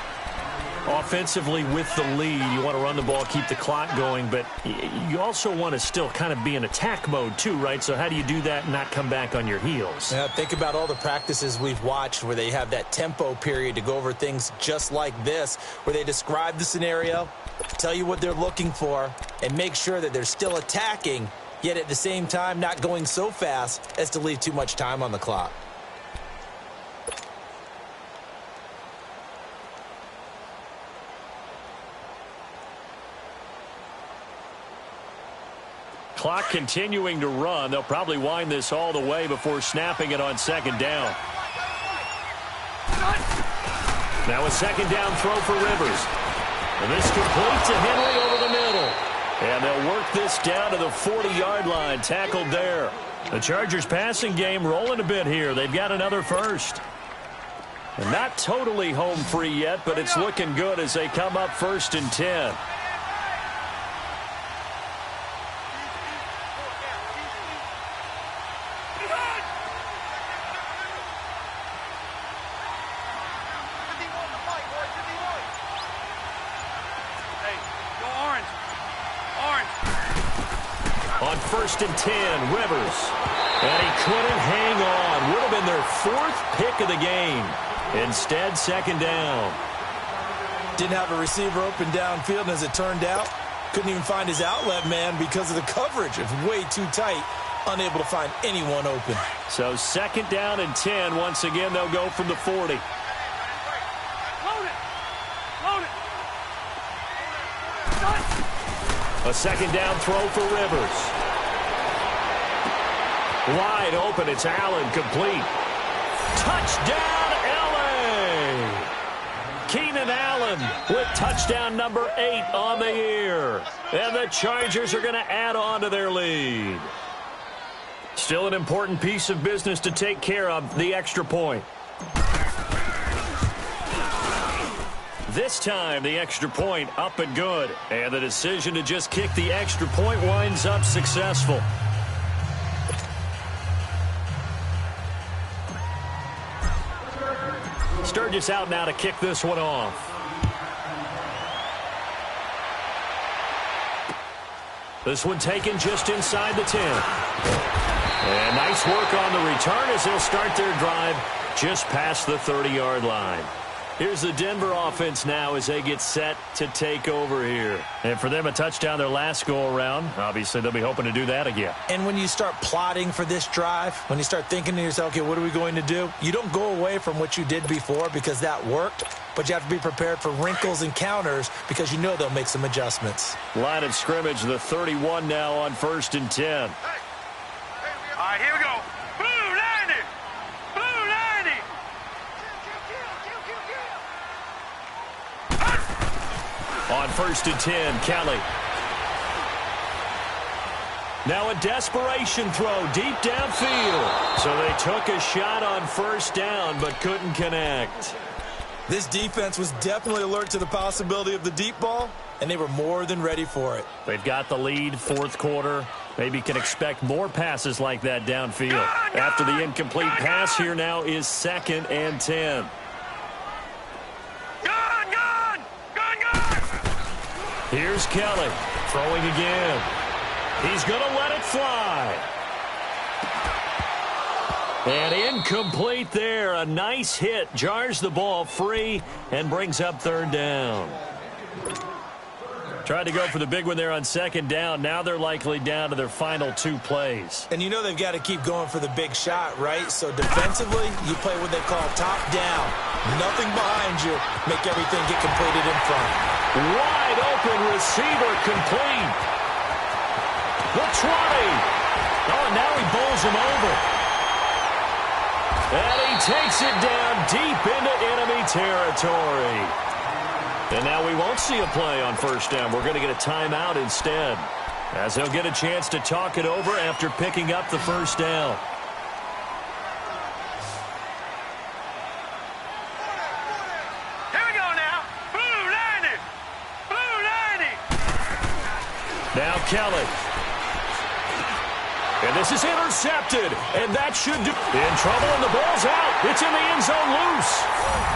Offensively with the lead, you want to run the ball, keep the clock going, but you also want to still kind of be in attack mode too, right? So how do you do that and not come back on your heels? Yeah, think about all the practices we've watched where they have that tempo period to go over things just like this, where they describe the scenario, tell you what they're looking for, and make sure that they're still attacking, yet at the same time not going so fast as to leave too much time on the clock. Clock continuing to run. They'll probably wind this all the way before snapping it on 2nd down. Now a 2nd down throw for Rivers. And this complete to Henry over the middle. And they'll work this down to the 40-yard line. Tackled there. The Chargers passing game rolling a bit here. They've got another first. And not totally home free yet, but it's looking good as they come up 1st and 10. On 1st and 10, Rivers. And he couldn't hang on. Would have been their 4th pick of the game. Instead, 2nd down. Didn't have a receiver open downfield, and as it turned out, couldn't even find his outlet man because of the coverage. It was way too tight, unable to find anyone open. So 2nd down and 10. Once again, they'll go from the 40. Load it! Load it! A 2nd down throw for Rivers. Wide open. It's Allen, complete. Touchdown, L.A. Keenan Allen with touchdown number 8 on the year. And the Chargers are going to add on to their lead. Still an important piece of business to take care of, the extra point. This time, the extra point up and good. And the decision to just kick the extra point winds up successful. Sturgis out now to kick this one off. This one taken just inside the 10. And nice work on the return as they'll start their drive just past the 30-yard line. Here's the Denver offense now as they get set to take over here. And for them, a touchdown their last go-around. Obviously, they'll be hoping to do that again. And when you start plotting for this drive, when you start thinking to yourself, okay, what are we going to do? You don't go away from what you did before because that worked, but you have to be prepared for wrinkles and counters because you know they'll make some adjustments. Line of scrimmage, the 31 now on 1st and 10. All right, here we go. Blue 90. Blue 90. On 1st and 10, Kelly. Now a desperation throw deep downfield. So they took a shot on 1st down but couldn't connect. This defense was definitely alert to the possibility of the deep ball, and they were more than ready for it. They've got the lead, 4th quarter. Maybe can expect more passes like that downfield. After the incomplete pass, here now is 2nd and 10. Here's Kelly, throwing again. He's going to let it fly. And incomplete there. A nice hit. Jars the ball free and brings up 3rd down. Tried to go for the big one there on 2nd down. Now they're likely down to their final 2 plays. And you know they've got to keep going for the big shot, right? So defensively, you play what they call top down. Nothing behind you. Make everything get completed in front. Wide open receiver complete. The 20. Oh, and now he bowls him over. And he takes it down deep into enemy territory. And now we won't see a play on 1st down. We're going to get a timeout instead, as they'll get a chance to talk it over after picking up the 1st down. Here we go now. Blue 90. Blue 90. Now Kelly. And this is intercepted, and that should do. In trouble, and the ball's out. It's in the end zone loose.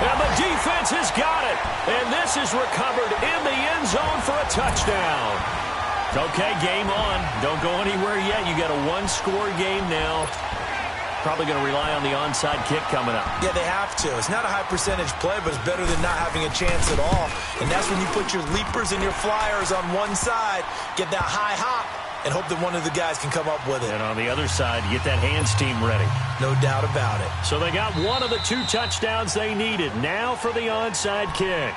And the defense has got it. And this is recovered in the end zone for a touchdown. Okay, game on. Don't go anywhere yet. You got a 1-score game now. Probably going to rely on the onside kick coming up. Yeah, they have to. It's not a high percentage play, but it's better than not having a chance at all. And that's when you put your leapers and your flyers on one side, get that high hop, and hope that one of the guys can come up with it. And on the other side, get that hands team ready. No doubt about it. So they got one of the 2 touchdowns they needed. Now for the onside kick.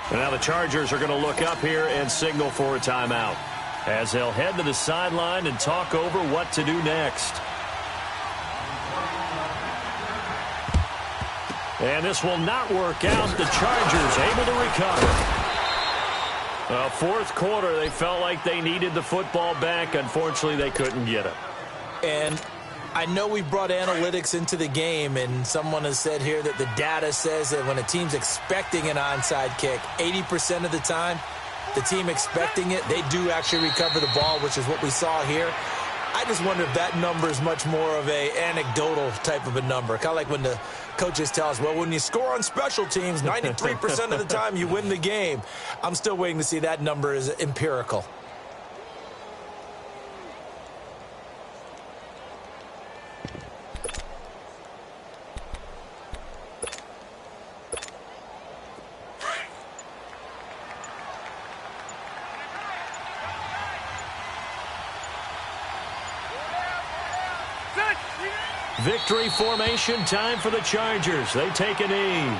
And now the Chargers are going to look up here and signal for a timeout, as they'll head to the sideline and talk over what to do next. And this will not work out. The Chargers able to recover. 4th quarter, they felt like they needed the football back. Unfortunately, they couldn't get it. And I know we brought analytics into the game, and someone has said here that the data says that when a team's expecting an onside kick, 80% of the time, the team expecting it, they do actually recover the ball, which is what we saw here. I just wonder if that number is much more of a anecdotal type of a number. Kind of like when the coaches tell us, well, when you score on special teams, 93% of the time you win the game. I'm still waiting to see that number is empirical. Victory formation time for the Chargers. They take a knee.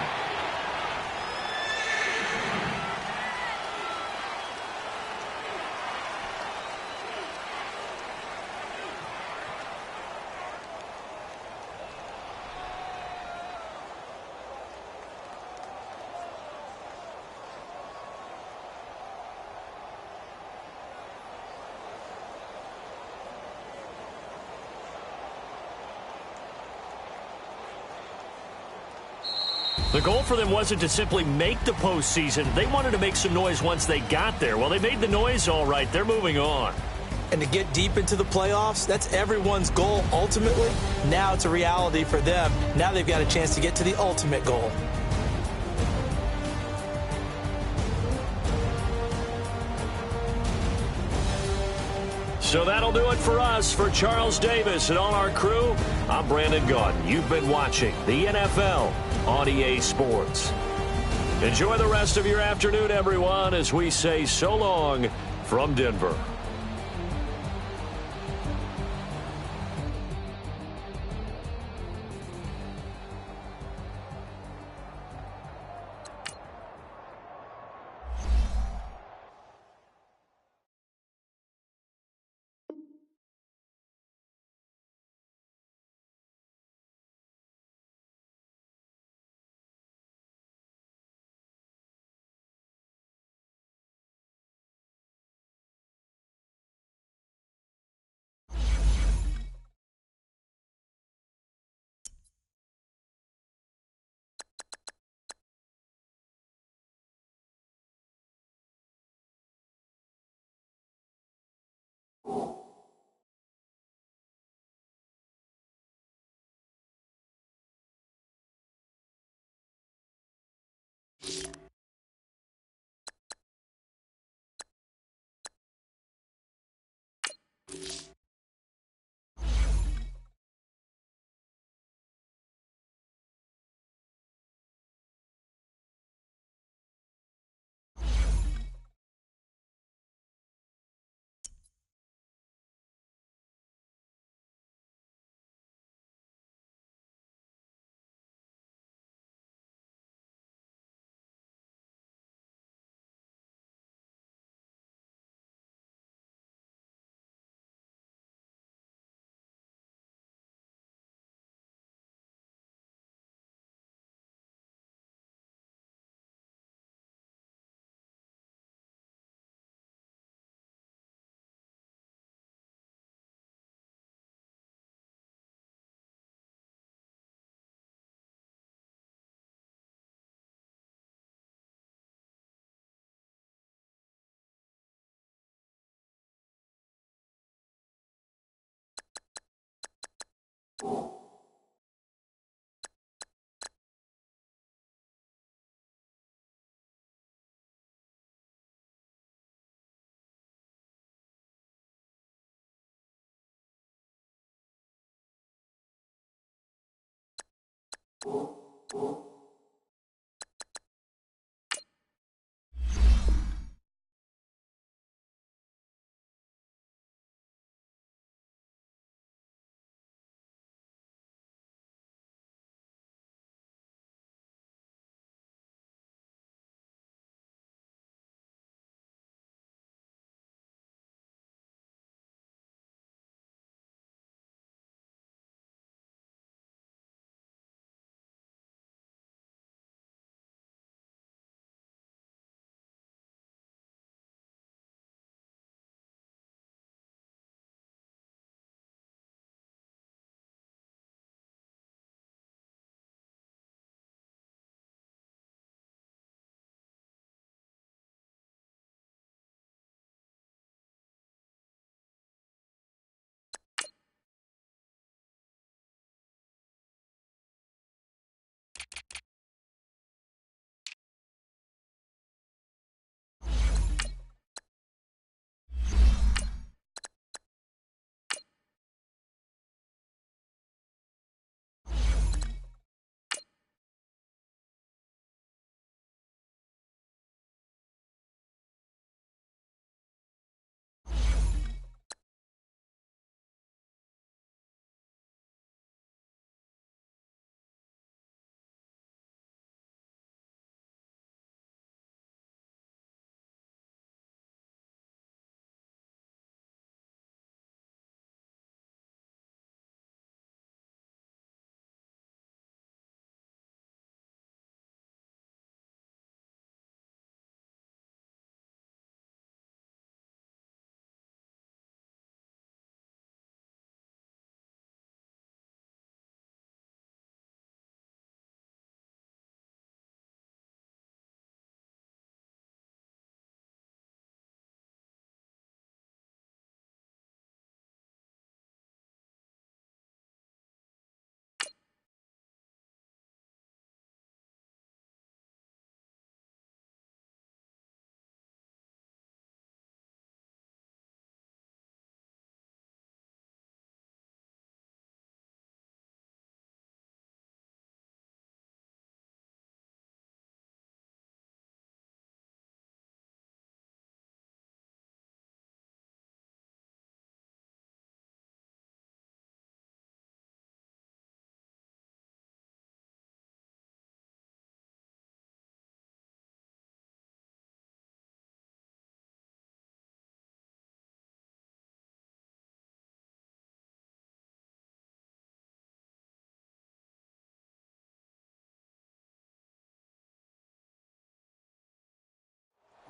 The goal for them wasn't to simply make the postseason. They wanted to make some noise once they got there. Well, they made the noise all right. They're moving on. And to get deep into the playoffs, that's everyone's goal ultimately. Now it's a reality for them. Now they've got a chance to get to the ultimate goal. So that'll do it for us. For Charles Davis and all our crew, I'm Brandon Gaudin. You've been watching the NFL on EA Sports. Enjoy the rest of your afternoon, everyone, as we say so long from Denver.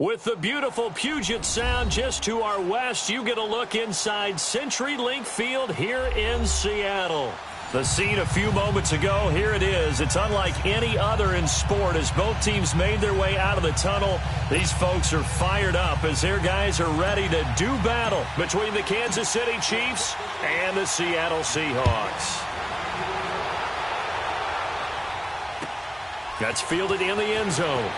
With the beautiful Puget Sound just to our west, you get a look inside CenturyLink Field here in Seattle. The scene a few moments ago, here it is. It's unlike any other in sport as both teams made their way out of the tunnel. These folks are fired up as their guys are ready to do battle between the Kansas City Chiefs and the Seattle Seahawks. That's fielded in the end zone.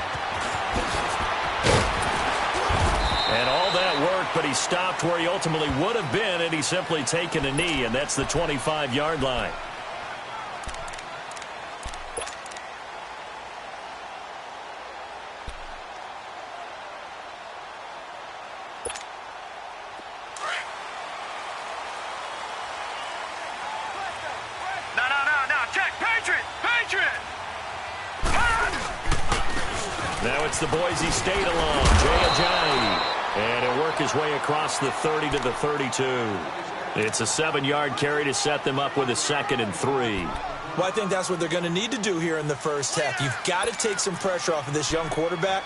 And all that work, but he stopped where he ultimately would have been had he simply taken a knee, and that's the 25-yard line. No. Check. Patriot. Now it's the Boise State alum, Jay Ajayi. And he'll work his way across the 30 to the 32. It's a 7-yard carry to set them up with a 2nd and 3. Well, I think that's what they're going to need to do here in the first half. You've got to take some pressure off of this young quarterback,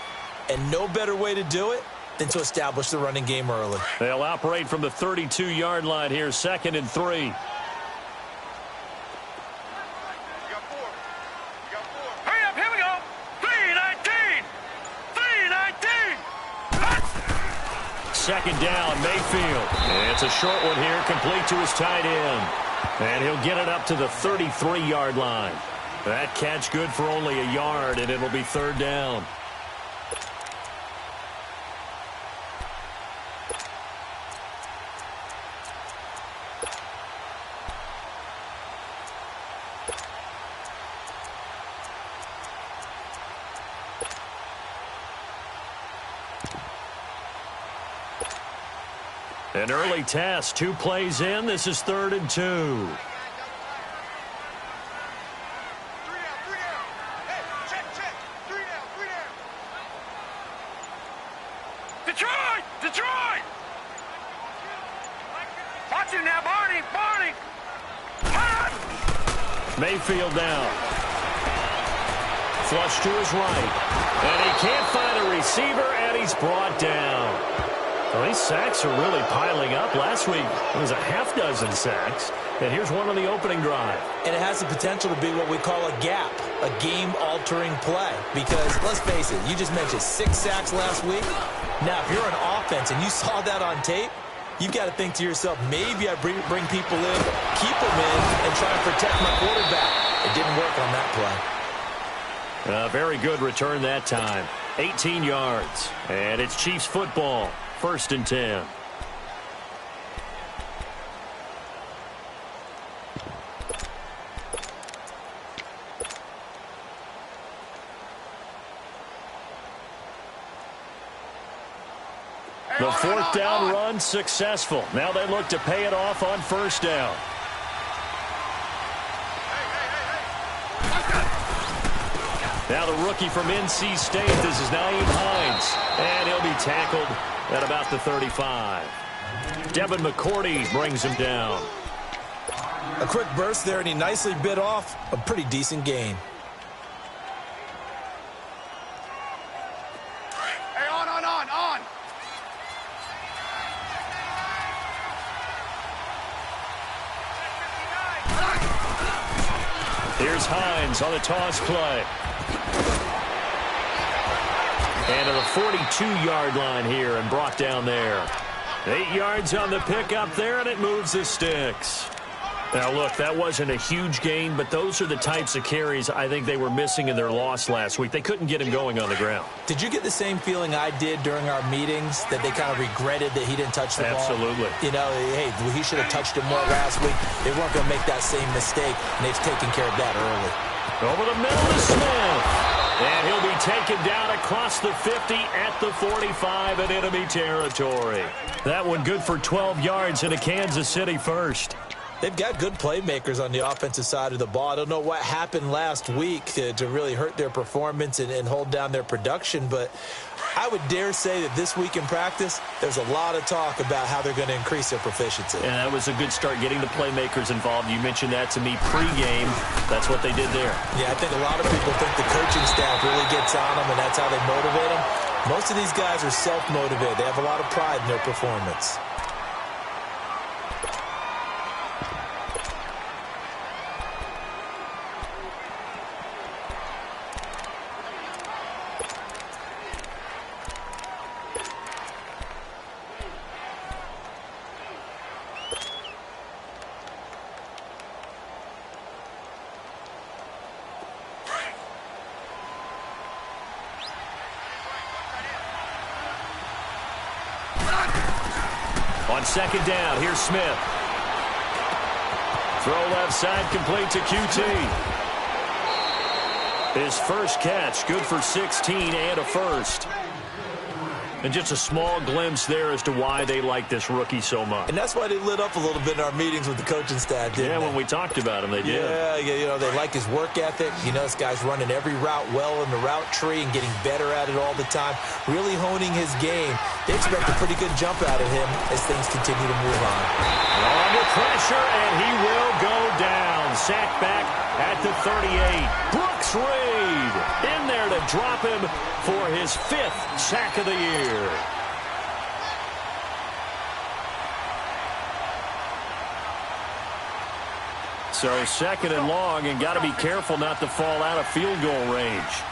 and no better way to do it than to establish the running game early. They'll operate from the 32-yard line here, 2nd and 3. Hurry up, here we go. 3-19. 2nd down, Mayfield. And it's a short one here, complete to his tight end. And he'll get it up to the 33-yard line. That catch good for only a yard, and it'll be 3rd down. An early test, 2 plays in. This is 3rd and 2. 3 down. Hey, check. 3 down. Detroit. Watch him now, Barney. Mayfield down. Flush to his right. And he can't find a receiver, and he's brought down. Well, these sacks are really piling up. Last week, it was a half-dozen sacks. And here's one on the opening drive. And it has the potential to be what we call a gap, a game-altering play. Because, let's face it, you just mentioned 6 sacks last week. Now, if you're an offense and you saw that on tape, you've got to think to yourself, maybe I bring people in, keep them in, and try and protect my quarterback. It didn't work on that play. Very good return that time. 18 yards. And it's Chiefs football. 1st and 10. The 4th down run successful. Now they look to pay it off on 1st down. Now the rookie from NC State, this is Nyheim Hines. And he'll be tackled at about the 35. Devin McCourty brings him down. A quick burst there, and he nicely bit off a pretty decent gain. Hey, on. Here's Hines on the toss play. And to the 42-yard line here and brought down there. 8 yards on the pickup there, and it moves the sticks. Now, look, that wasn't a huge gain, but those are the types of carries I think they were missing in their loss last week. They couldn't get him going on the ground. Did you get the same feeling I did during our meetings, that they kind of regretted that he didn't touch the ball? Absolutely. You know, hey, he should have touched it more last week. They weren't going to make that same mistake, and they've taken care of that early. Over the middle to Smith. And he'll be taken down across the 50 at the 45 in enemy territory. That one good for 12 yards in a Kansas City first. They've got good playmakers on the offensive side of the ball. I don't know what happened last week to really hurt their performance and hold down their production, but I would dare say that this week in practice, there's a lot of talk about how they're going to increase their proficiency. And that was a good start, getting the playmakers involved. You mentioned that to me pregame. That's what they did there. Yeah, I think a lot of people think the coaching staff really gets on them, and that's how they motivate them. Most of these guys are self-motivated. They have a lot of pride in their performance. On second down, here's Smith. Throw left side, complete to QT. His first catch, good for 16 and a first. And just a small glimpse there as to why they like this rookie so much. And that's why they lit up a little bit in our meetings with the coaching staff, didn't they? When we talked about him, they did. Yeah, they like his work ethic. This guy's running every route well in the route tree and getting better at it all the time, really honing his game. They expect a pretty good jump out of him as things continue to move on. Under pressure, and he will go down. Sacked back at the 38. Brooks Reed in there to drop him for his 5th sack of the year. So second and long, and got to be careful not to fall out of field goal range.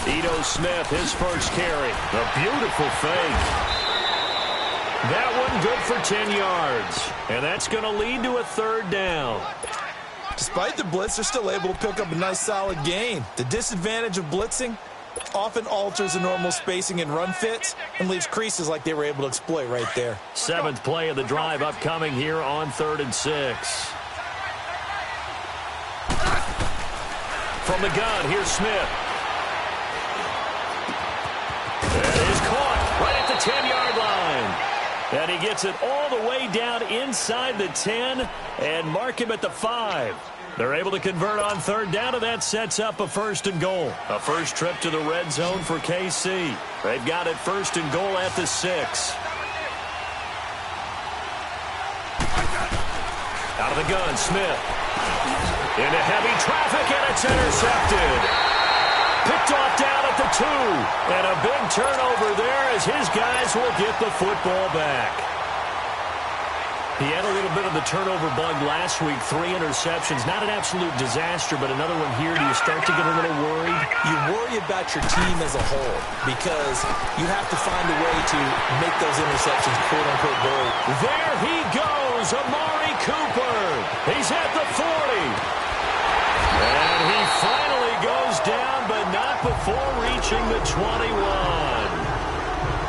Ito Smith, his first carry. A beautiful fake. That one good for 10 yards. And that's going to lead to a third down. Despite the blitz, they're still able to pick up a nice, solid gain. The disadvantage of blitzing often alters the normal spacing and run fits and leaves creases like they were able to exploit right there. 7th play of the drive upcoming here on 3rd and 6. From the gun, here's Smith. It is caught right at the 10-yard line. And he gets it all the way down inside the 10 and mark him at the 5. They're able to convert on 3rd down, and that sets up a 1st and goal. A first trip to the red zone for KC. They've got it 1st and goal at the 6. Out of the gun, Smith. Into heavy traffic, and it's intercepted. Picked off down at the 2. And a big turnover there as his guys will get the football back. He had a little bit of the turnover bug last week. 3 interceptions. Not an absolute disaster, but another one here. Do you start to get a little worried? You worry about your team as a whole because you have to find a way to make those interceptions, quote-unquote, goal. There he goes, Amari Cooper. He's at the 40. And he finally goes down, but not before reaching the 21.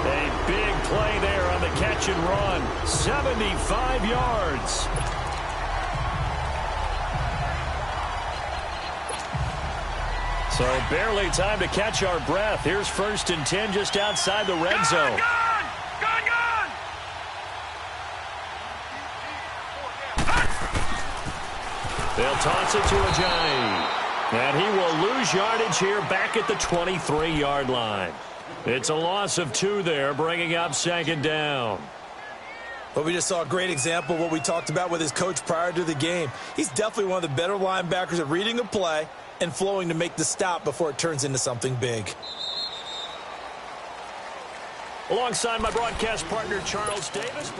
A big play there on the catch and run. 75 yards. So barely time to catch our breath. Here's 1st and 10 just outside the red zone. Gun! They'll toss it to Ajayi. And he will lose yardage here back at the 23-yard line. It's a loss of 2 there, bringing up 2nd down. But we just saw a great example of what we talked about with his coach prior to the game. He's definitely one of the better linebackers at reading a play and flowing to make the stop before it turns into something big. Alongside my broadcast partner, Charles Davis.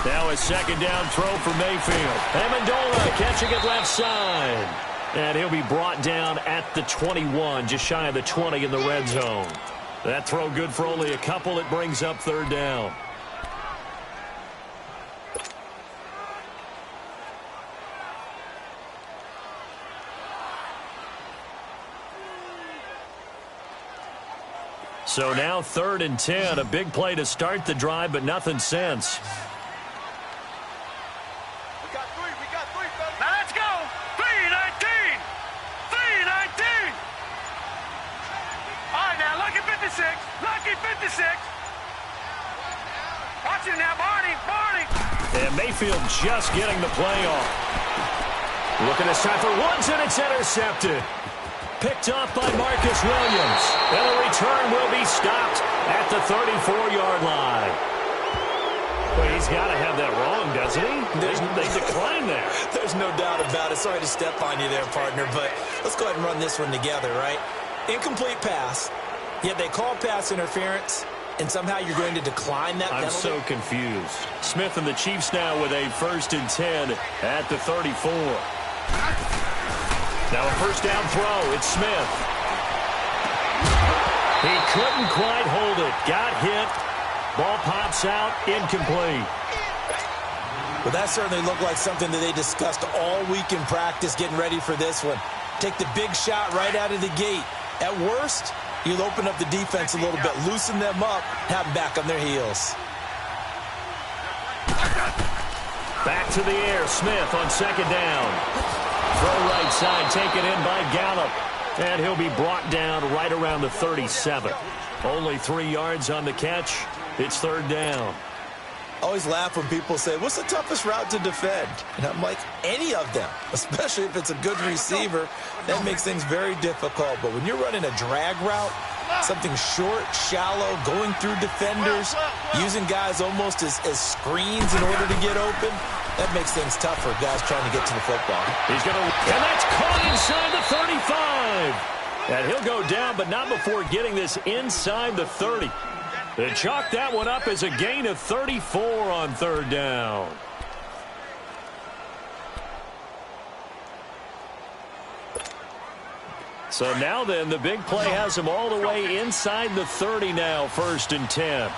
Now a 2nd down throw for Mayfield. Amendola catching it left side. And he'll be brought down at the 21, just shy of the 20 in the red zone. That throw good for only a couple. It brings up 3rd down. So now 3rd and 10, a big play to start the drive, but nothing since. We got three, fellas. Now let's go. 3-19. 3-19. All right, now, lucky 56. Lucky 56. Mayfield just getting the play off. Looking this time for Woods, and it's intercepted. Picked off by Marcus Williams. And the return will be stopped at the 34-yard line. Well, he's got to have that wrong, doesn't he? They declined that. There's no doubt about it. Sorry to step on you there, partner, but let's go ahead and run this one together, right? Incomplete pass, yet they call pass interference, and somehow you're going to decline that penalty? I'm so confused. Smith and the Chiefs now with a 1st and 10 at the 34. Now a first down throw. It's Smith. He couldn't quite hold it. Got hit. Ball pops out. Incomplete. Well, that certainly looked like something that they discussed all week in practice getting ready for this one. Take the big shot right out of the gate. At worst, you'll open up the defense a little bit, loosen them up, have them back on their heels. Back to the air. Smith on 2nd down. Throw right side, taken in by Gallup. And he'll be brought down right around the 37. Only 3 yards on the catch. It's 3rd down. I always laugh when people say, what's the toughest route to defend? And I'm like, any of them, especially if it's a good receiver. That makes things very difficult. But when you're running a drag route, something short, shallow, going through defenders, using guys almost as screens in order to get open, that makes things tough for guys trying to get to the football. And that's caught inside the 35. And he'll go down, but not before getting this inside the 30. They chalk that one up as a gain of 34 on 3rd down. So now then, the big play has him all the way inside the 30 now, 1st and 10.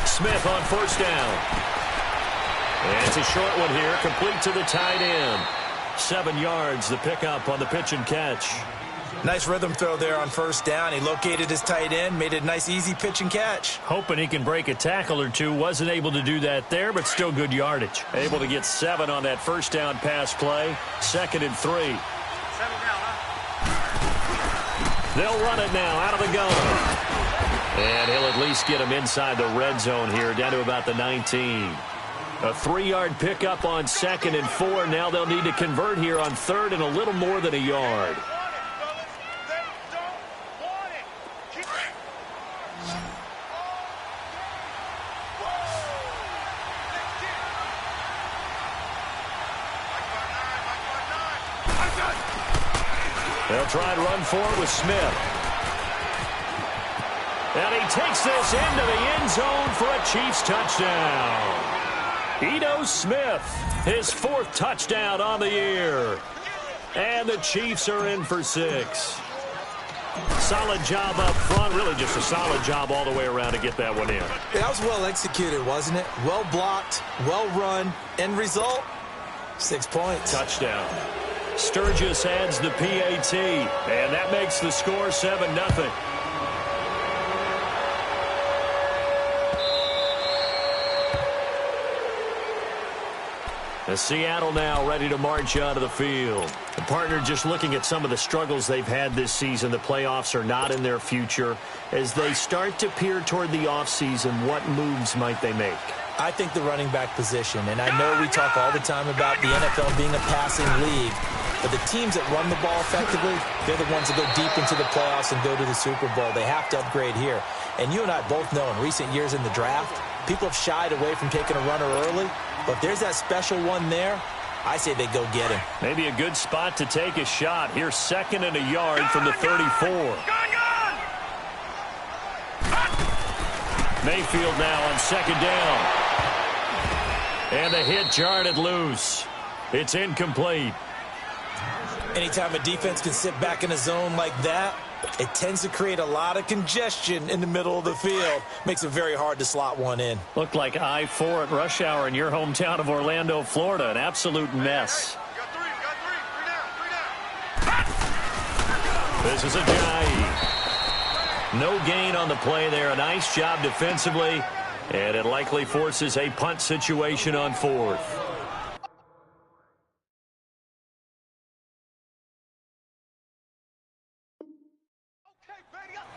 Smith on 1st down. And it's a short one here, complete to the tight end. 7 yards, the pickup on the pitch and catch. Nice rhythm throw there on 1st down. He located his tight end, made it a nice, easy pitch and catch. Hoping he can break a tackle or two. Wasn't able to do that there, but still good yardage. Able to get 7 on that 1st down pass play. 2nd and 3. They'll run it now out of the gun. And he'll at least get him inside the red zone here, down to about the 19. A 3-yard pickup on 2nd and 4. Now they'll need to convert here on 3rd and a little more than a yard. They'll try and run forward with Smith. And he takes this into the end zone for a Chiefs touchdown. Ito Smith, his 4th touchdown on the year. And the Chiefs are in for 6. Solid job up front. Really just a solid job all the way around to get that one in. That was well executed, wasn't it? Well blocked, well run. End result, 6 points. Touchdown. Sturgis adds the PAT. And that makes the score 7-0. As Seattle now ready to march out of the field. The partner just looking at some of the struggles they've had this season. The playoffs are not in their future. As they start to peer toward the offseason, what moves might they make? I think the running back position, and I know we talk all the time about the NFL being a passing league, but the teams that run the ball effectively, they're the ones that go deep into the playoffs and go to the Super Bowl. They have to upgrade here. And you and I both know in recent years in the draft, people have shied away from taking a runner early. But if there's that special one there, I say they go get him. Maybe a good spot to take a shot. Here's 2nd and a yard from the 34. Mayfield now on 2nd down. And the hit jarred loose. It's incomplete. Anytime a defense can sit back in a zone like that, it tends to create a lot of congestion in the middle of the field. Makes it very hard to slot one in. Looked like I-4 at rush hour in your hometown of Orlando, Florida. An absolute mess. This is Ajayi. No gain on the play there. A nice job defensively. And it likely forces a punt situation on 4th.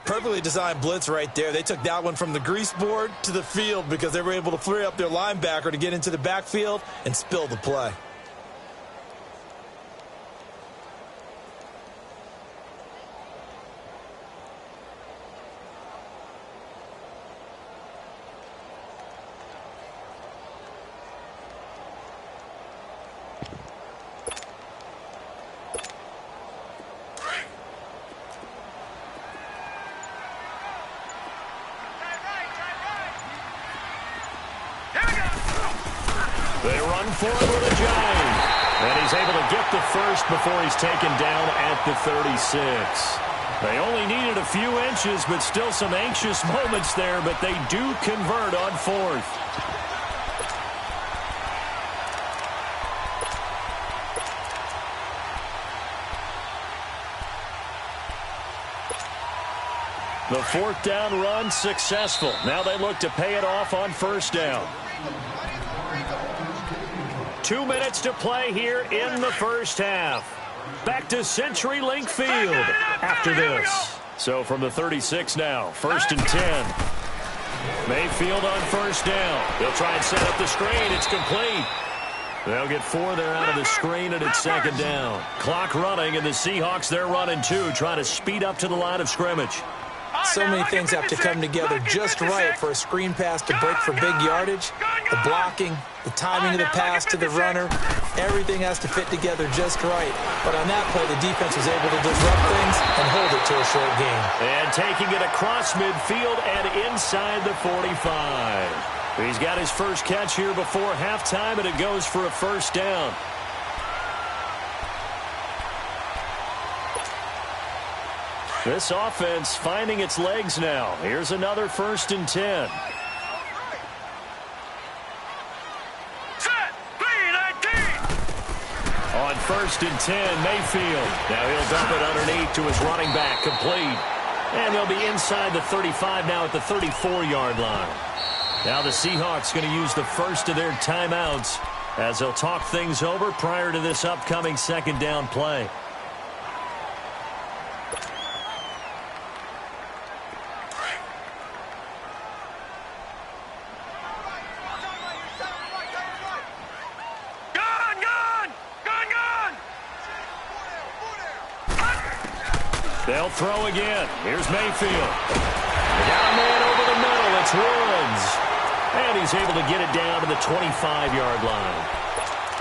Perfectly designed blitz right there. They took that one from the grease board to the field because they were able to free up their linebacker to get into the backfield and spill the play. They run forward with a giant. And he's able to get the first before he's taken down at the 36. They only needed a few inches, but still some anxious moments there, but they do convert on fourth. The fourth down run successful. Now they look to pay it off on first down. 2 minutes to play here in the first half. Back to CenturyLink Field after this. So from the 36 now, 1st and 10. Mayfield on first down. They'll try and set up the screen. It's complete. They'll get 4 there out of the screen, and it's 2nd down. Clock running, and the Seahawks, they're running 2, trying to speed up to the line of scrimmage. So many things have to come together just right for a screen pass to break for big yardage. The blocking, the timing of the pass to the runner, everything has to fit together just right. But on that play, the defense was able to disrupt things and hold it to a short gain. And taking it across midfield and inside the 45. He's got his first catch here before halftime, and it goes for a first down. This offense finding its legs now. Here's another 1st and 10. Set. 3-19. On 1st and 10, Mayfield. Now he'll dump it underneath to his running back, complete. And they'll be inside the 35 now at the 34-yard line. Now the Seahawks going to use the first of their timeouts as they'll talk things over prior to this upcoming 2nd down play. They'll throw again. Here's Mayfield. They got a man over the middle. It's Woods. And he's able to get it down to the 25-yard line.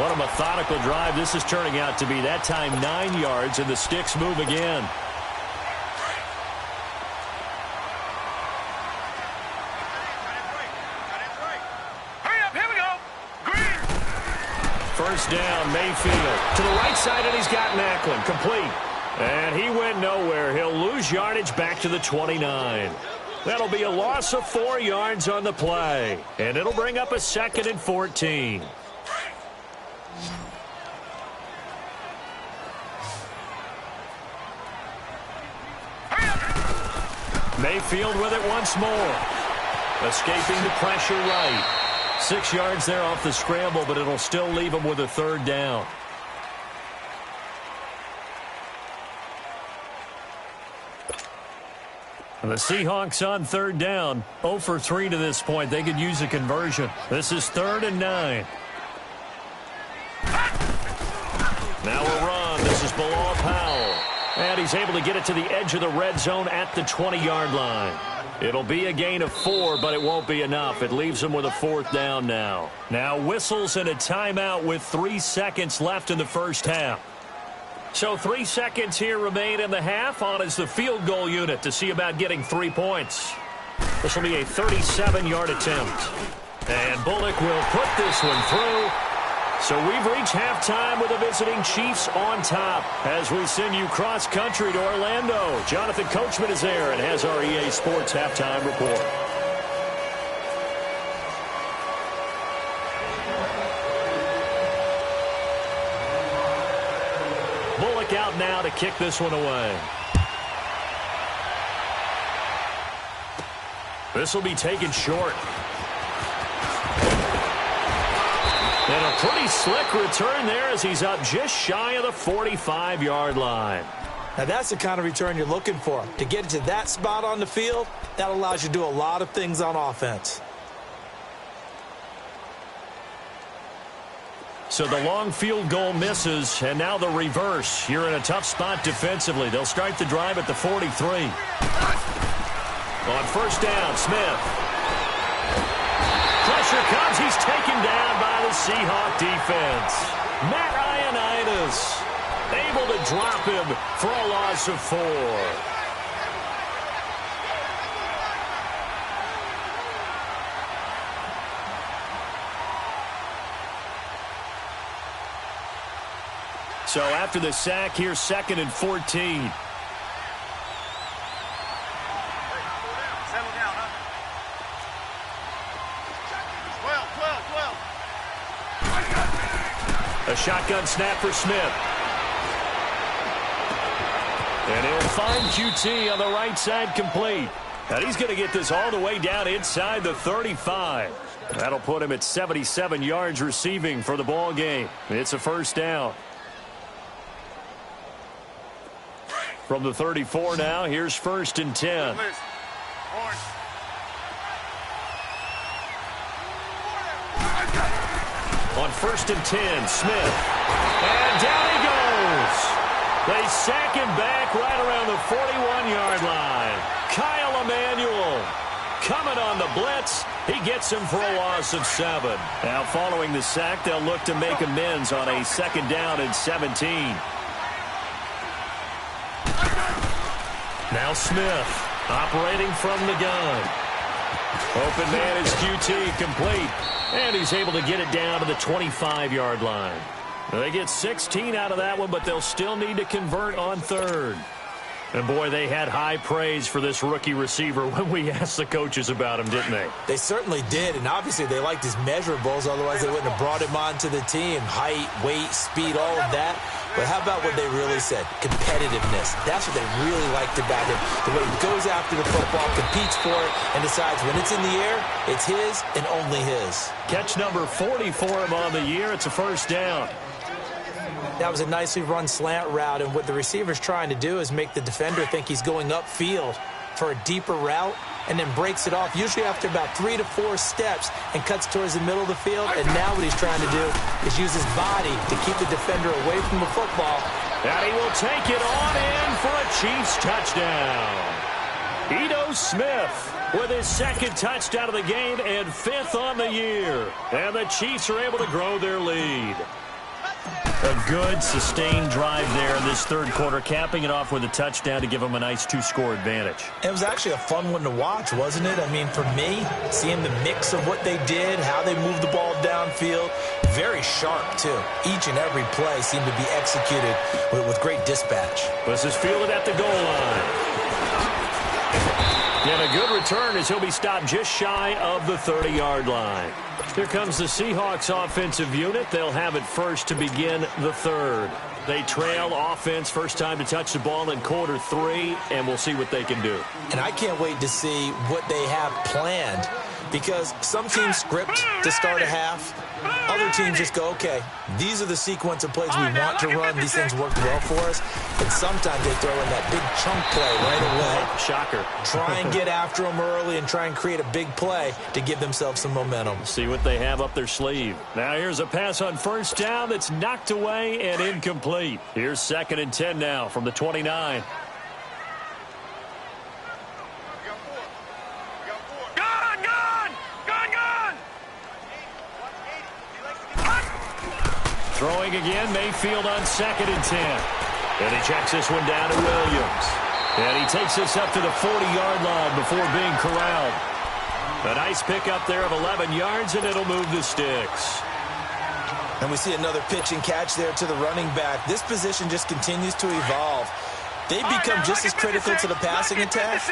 What a methodical drive this is turning out to be. That time 9 yards, and the sticks move again. Hurry up, here we go. Green. First down, Mayfield. To the right side, and he's got Macklin. Complete. And he went nowhere. He'll lose yardage back to the 29. That'll be a loss of 4 yards on the play. And it'll bring up a 2nd and 14. Mayfield with it once more. Escaping the pressure right. 6 yards there off the scramble, but it'll still leave him with a 3rd down. And the Seahawks on 3rd down, 0 for 3 to this point. They could use a conversion. This is 3rd and 9. Now a run. This is Bilal Powell. And he's able to get it to the edge of the red zone at the 20-yard line. It'll be a gain of 4, but it won't be enough. It leaves him with a 4th down now. Now whistles and a timeout with 3 seconds left in the first half. So 3 seconds here remain in the half. On is the field goal unit to see about getting 3 points. This will be a 37-yard attempt. And Bullock will put this one through. So we've reached halftime with the visiting Chiefs on top as we send you cross-country to Orlando. Jonathan Coachman is there and has our EA Sports halftime report. Bullock out now to kick this one away. This will be taken short. And a pretty slick return there as he's up just shy of the 45-yard line. Now, that's the kind of return you're looking for. To get to that spot on the field, that allows you to do a lot of things on offense. So the long field goal misses, and now the reverse. You're in a tough spot defensively. They'll start the drive at the 43. On first down, Smith. Pressure comes. He's taken down by the Seahawk defense. Matt Ioannidis able to drop him for a loss of 4. So after the sack, here's 2nd and 14. Settle down, huh? 12. A shotgun snap for Smith. And he'll find QT on the right side complete. And he's going to get this all the way down inside the 35. That'll put him at 77 yards receiving for the ball game. It's a first down. From the 34 now, here's 1st and 10. On 1st and 10, Smith. And down he goes. They sack him back right around the 41-yard line. Kyle Emanuel coming on the blitz. He gets him for a loss of 7. Now following the sack, they'll look to make amends on a 2nd down and 17. Now Smith operating from the gun. Open man is QT, complete. And he's able to get it down to the 25-yard line. They get 16 out of that one, but they'll still need to convert on 3rd. And, boy, they had high praise for this rookie receiver when we asked the coaches about him, didn't they? They certainly did, and obviously they liked his measurables. Otherwise, they wouldn't have brought him onto the team. Height, weight, speed, all of that. But how about what they really said? Competitiveness. That's what they really liked about him. The way he goes after the football, competes for it, and decides when it's in the air, it's his and only his. Catch number 40 for him on the year. It's a first down. That was a nicely run slant route, and what the receiver's trying to do is make the defender think he's going upfield for a deeper route, and then breaks it off, usually after about 3 to 4 steps, and cuts towards the middle of the field. And now what he's trying to do is use his body to keep the defender away from the football. And he will take it on in for a Chiefs touchdown. Ito Smith with his 2nd touchdown of the game and 5th on the year. And the Chiefs are able to grow their lead. A good, sustained drive there in this 3rd quarter, capping it off with a touchdown to give them a nice 2-score advantage. It was actually a fun one to watch, wasn't it? I mean, for me, seeing the mix of what they did, how they moved the ball downfield, very sharp, too. Each and every play seemed to be executed with great dispatch. This is fielded at the goal line. And a good return as he'll be stopped just shy of the 30-yard line. Here comes the Seahawks offensive unit. They'll have it first to begin the 3rd. They trail offense, first time to touch the ball in quarter 3, and we'll see what they can do. And I can't wait to see what they have planned, because some teams script to start a half. Other teams just go, okay, these are the sequence of plays we want to run. These things work well for us. And sometimes they throw in that big chunk play right away. Shocker. Try and get after them early and try and create a big play to give themselves some momentum. See what they have up their sleeve. Now here's a pass on first down that's knocked away and incomplete. Here's 2nd and 10 now from the 29. Throwing again, Mayfield on 2nd and 10. And he checks this one down to Williams. And he takes this up to the 40-yard line before being corralled. A nice pickup there of 11 yards, and it'll move the sticks. And we see another pitch and catch there to the running back. This position just continues to evolve. They become just as critical to the passing attack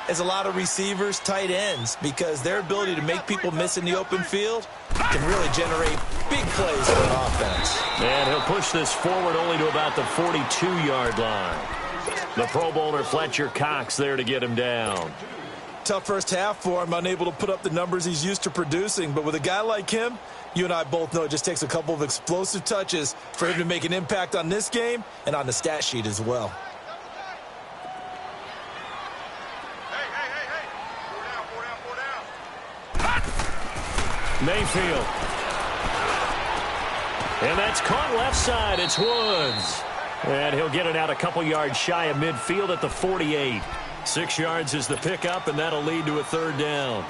as a lot of receivers, tight ends, because their ability to make people miss in the open field can really generate big plays for an offense. And he'll push this forward only to about the 42-yard line. The Pro Bowler Fletcher Cox there to get him down. Tough first half for him, unable to put up the numbers he's used to producing. But with a guy like him, you and I both know it just takes a couple of explosive touches for him to make an impact on this game and on the stat sheet as well. Mayfield. And that's caught left side. It's Woods. And he'll get it out a couple yards shy of midfield at the 48. 6 yards is the pickup, and that'll lead to a third down.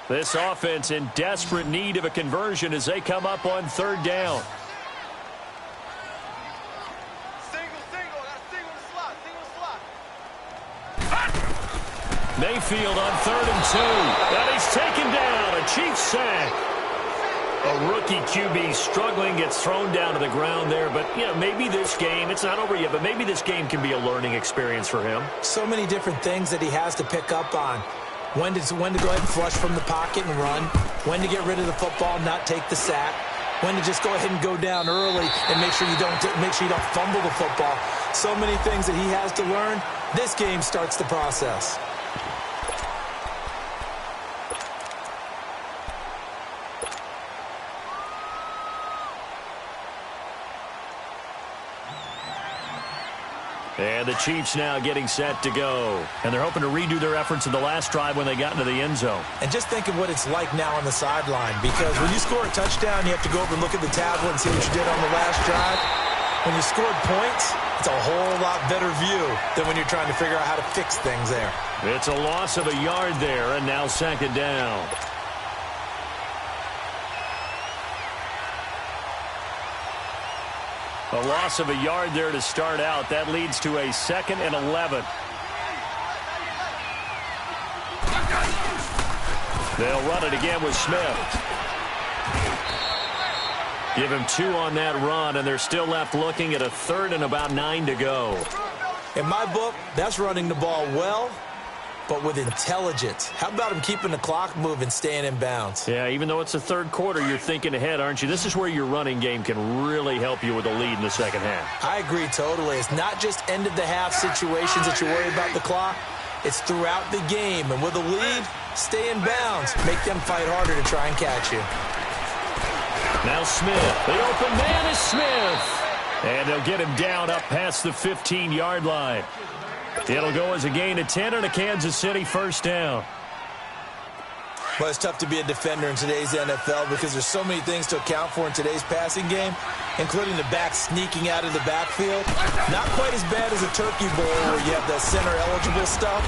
This offense in desperate need of a conversion as they come up on third down. Mayfield on 3rd and 2. And he's taken down. A Chiefs sack. A rookie QB struggling, gets thrown down to the ground there. But, you know, maybe this game, it's not over yet, but maybe this game can be a learning experience for him. So many different things that he has to pick up on. When to go ahead and flush from the pocket and run. When to get rid of the football, not take the sack. When to just go ahead and go down early and make sure you don't fumble the football. So many things that he has to learn. This game starts the process. And the Chiefs now getting set to go. And they're hoping to redo their efforts in the last drive when they got into the end zone. And just think of what it's like now on the sideline. Because when you score a touchdown, you have to go over and look at the tablet and see what you did on the last drive. When you scored points, it's a whole lot better view than when you're trying to figure out how to fix things there. It's a loss of a yard there, and now 2nd down. A loss of a yard there to start out. That leads to a 2nd and 11. They'll run it again with Smith. Give him 2 on that run, and they're still left looking at a 3rd and about 9 to go. In my book, that's running the ball well, but with intelligence. How about him keeping the clock moving, staying in bounds? Yeah, even though it's the 3rd quarter, you're thinking ahead, aren't you? This is where your running game can really help you with a lead in the 2nd half. I agree totally. It's not just end-of-the-half situations that you worry about the clock. It's throughout the game. And with a lead, stay in bounds. Make them fight harder to try and catch you. Now Smith. The open man is Smith. And they'll get him down up past the 15-yard line. It'll go as a gain of 10 and a Kansas City 1st down. Well, it's tough to be a defender in today's NFL because there's so many things to account for in today's passing game, including the back sneaking out of the backfield. Not quite as bad as a turkey bowl where you have the center-eligible stuff,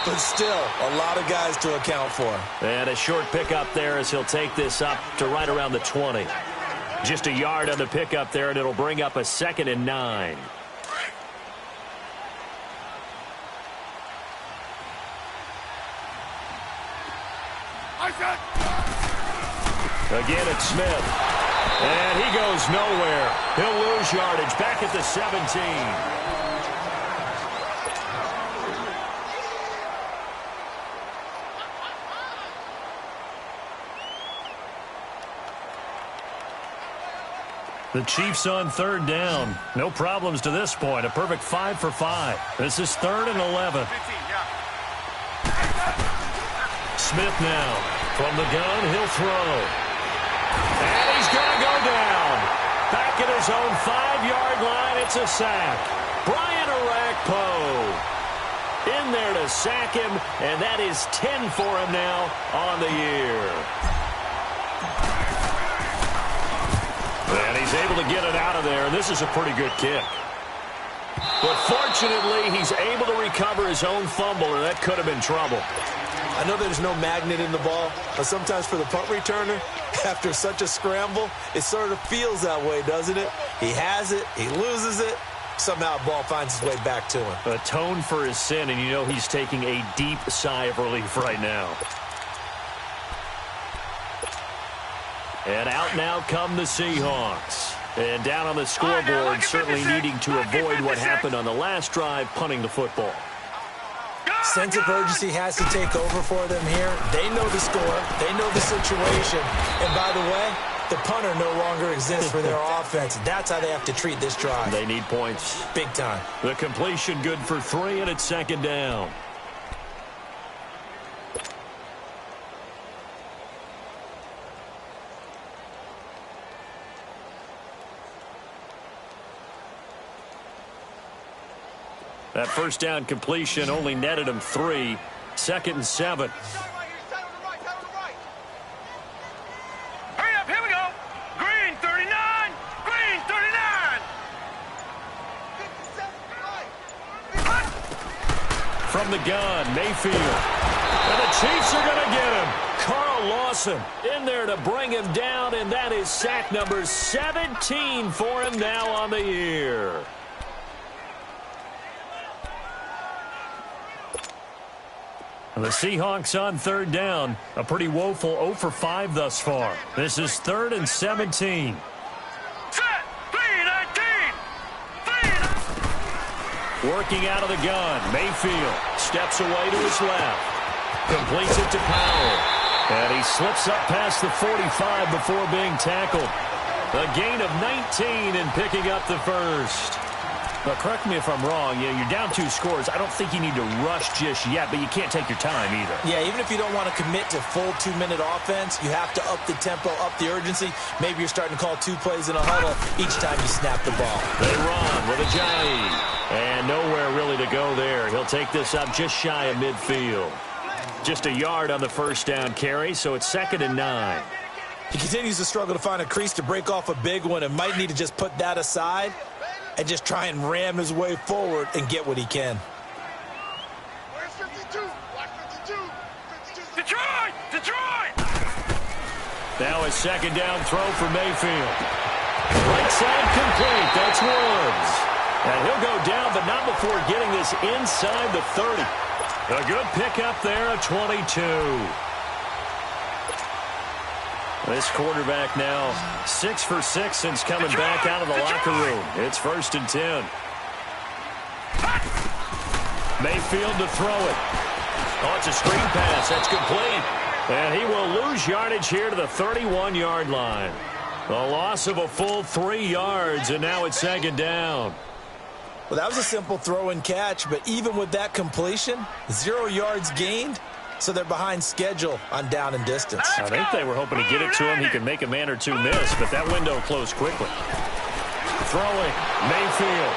but still a lot of guys to account for. And a short pickup there as he'll take this up to right around the 20. Just a yard on the pickup there, and it'll bring up a 2nd and 9. Again, it's Smith. And he goes nowhere. He'll lose yardage back at the 17. The Chiefs on 3rd down. No problems to this point. A perfect 5 for 5. This is 3rd and 11. Smith now. From the gun, he'll throw. And he's going to go down. Back at his own 5-yard line, it's a sack. Brian Orakpo in there to sack him, and that is 10 for him now on the year. And he's able to get it out of there, and this is a pretty good kick. But fortunately, he's able to recover his own fumble, or that could have been trouble. I know there's no magnet in the ball, but sometimes for the punt returner, after such a scramble, it sort of feels that way, doesn't it? He has it, he loses it, somehow the ball finds its way back to him. Atone for his sin, and you know he's taking a deep sigh of relief right now. And out now come the Seahawks. And down on the scoreboard, certainly needing to avoid what happened on the last drive, punting the football. Sense of urgency has to take over for them here. They know the score. They know the situation. And by the way, the punter no longer exists for their offense. That's how they have to treat this drive. They need points. Big time. The completion good for 3, and it's 2nd down. That first down completion only netted him 3. 2nd and 7. Hurry up, here we go. Green 39, green 39. From the gun, Mayfield. And the Chiefs are going to get him. Carl Lawson in there to bring him down, and that is sack number 17 for him now on the year. The Seahawks on 3rd down. A pretty woeful 0 for 5 thus far. This is 3rd and 17. Set, 3-19. Working out of the gun. Mayfield steps away to his left. Completes it to Powell. And he slips up past the 45 before being tackled. A gain of 19 and picking up the first. But correct me if I'm wrong, you're down 2 scores. I don't think you need to rush just yet, but you can't take your time either. Yeah, even if you don't want to commit to full 2-minute offense, you have to up the tempo, up the urgency. Maybe you're starting to call 2 plays in a huddle each time you snap the ball. They run with Ajayi. And nowhere really to go there. He'll take this up just shy of midfield. Just a yard on the first down carry, so it's 2nd and 9. He continues to struggle to find a crease to break off a big one and might need to just put that aside and just try and ram his way forward and get what he can. Where's 52? Watch 52. Detroit! Detroit! Now a 2nd down throw for Mayfield. Right side complete. That's Woods. And he'll go down, but not before getting this inside the 30. A good pickup there, a 22. This quarterback now 6 for 6 since coming back out of the locker room. It's 1st and 10. Mayfield to throw it. Oh, it's a screen pass. That's complete. And he will lose yardage here to the 31-yard line. A loss of a full 3 yards, and now it's 2nd down. Well, that was a simple throw and catch, but even with that completion, 0 yards gained, so they're behind schedule on down and distance. I think they were hoping to get it to him. He could make a man or 2 miss, but that window closed quickly. Throwing, Mayfield.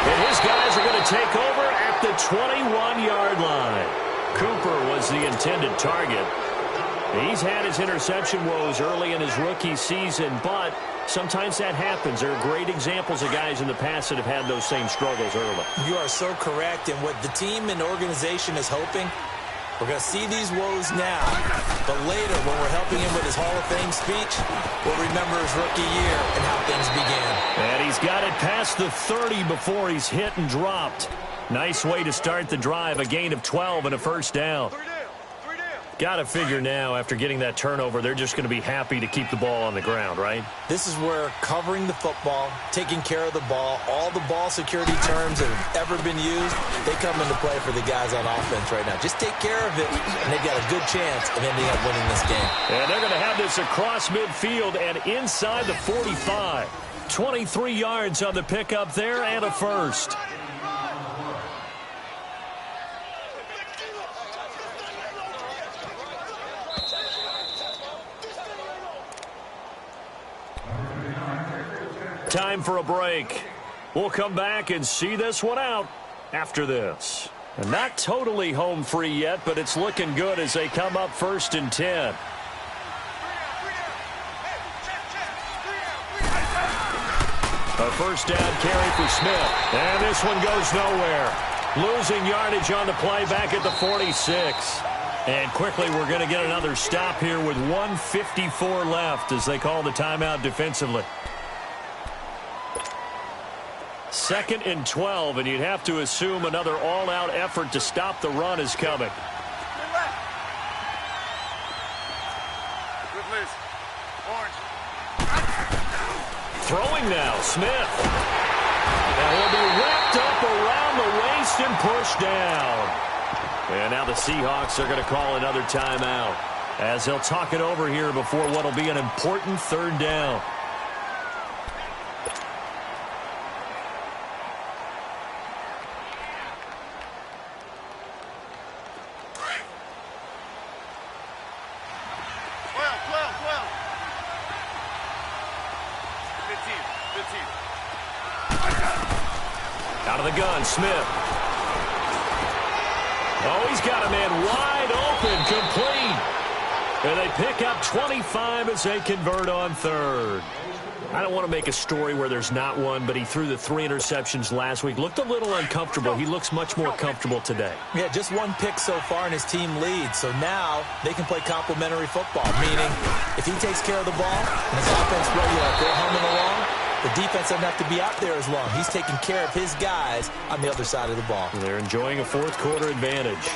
And his guys are going to take over at the 21-yard line. Cooper was the intended target. He's had his interception woes early in his rookie season, but sometimes that happens. There are great examples of guys in the past that have had those same struggles early. You are so correct, and what the team and organization is hoping, we're going to see these woes now, but later when we're helping him with his Hall of Fame speech, we'll remember his rookie year and how things began. And he's got it past the 30 before he's hit and dropped. Nice way to start the drive, a gain of 12 and a first down. Got to figure now, after getting that turnover, they're just going to be happy to keep the ball on the ground, right? This is where covering the football, taking care of the ball, all the ball security terms that have ever been used, they come into play for the guys on offense right now. Just take care of it, and they've got a good chance of ending up winning this game. And they're going to have this across midfield and inside the 45. 23 yards on the pickup there and a first. Time for a break. We'll come back and see this one out after this. And not totally home free yet, but it's looking good as they come up 1st and 10. A first down carry for Smith. And this one goes nowhere. Losing yardage on the play back at the 46. And quickly we're going to get another stop here with 1:54 left as they call the timeout defensively. 2nd and 12, and you'd have to assume another all-out effort to stop the run is coming. Throwing now, Smith. And he'll be wrapped up around the waist and pushed down. And now the Seahawks are going to call another timeout as they'll talk it over here before what will be an important 3rd down. Out of the gun, Smith. Oh, he's got a man wide open, complete. And they pick up 25 as they convert on third. I don't want to make a story where there's not one, but he threw the 3 interceptions last week. Looked a little uncomfortable. He looks much more comfortable today. Yeah, just 1 pick so far and his team leads. So now they can play complementary football, meaning if he takes care of the ball and his offense, they're humming along, the defense doesn't have to be out there as long. He's taking care of his guys on the other side of the ball. They're enjoying a fourth quarter advantage.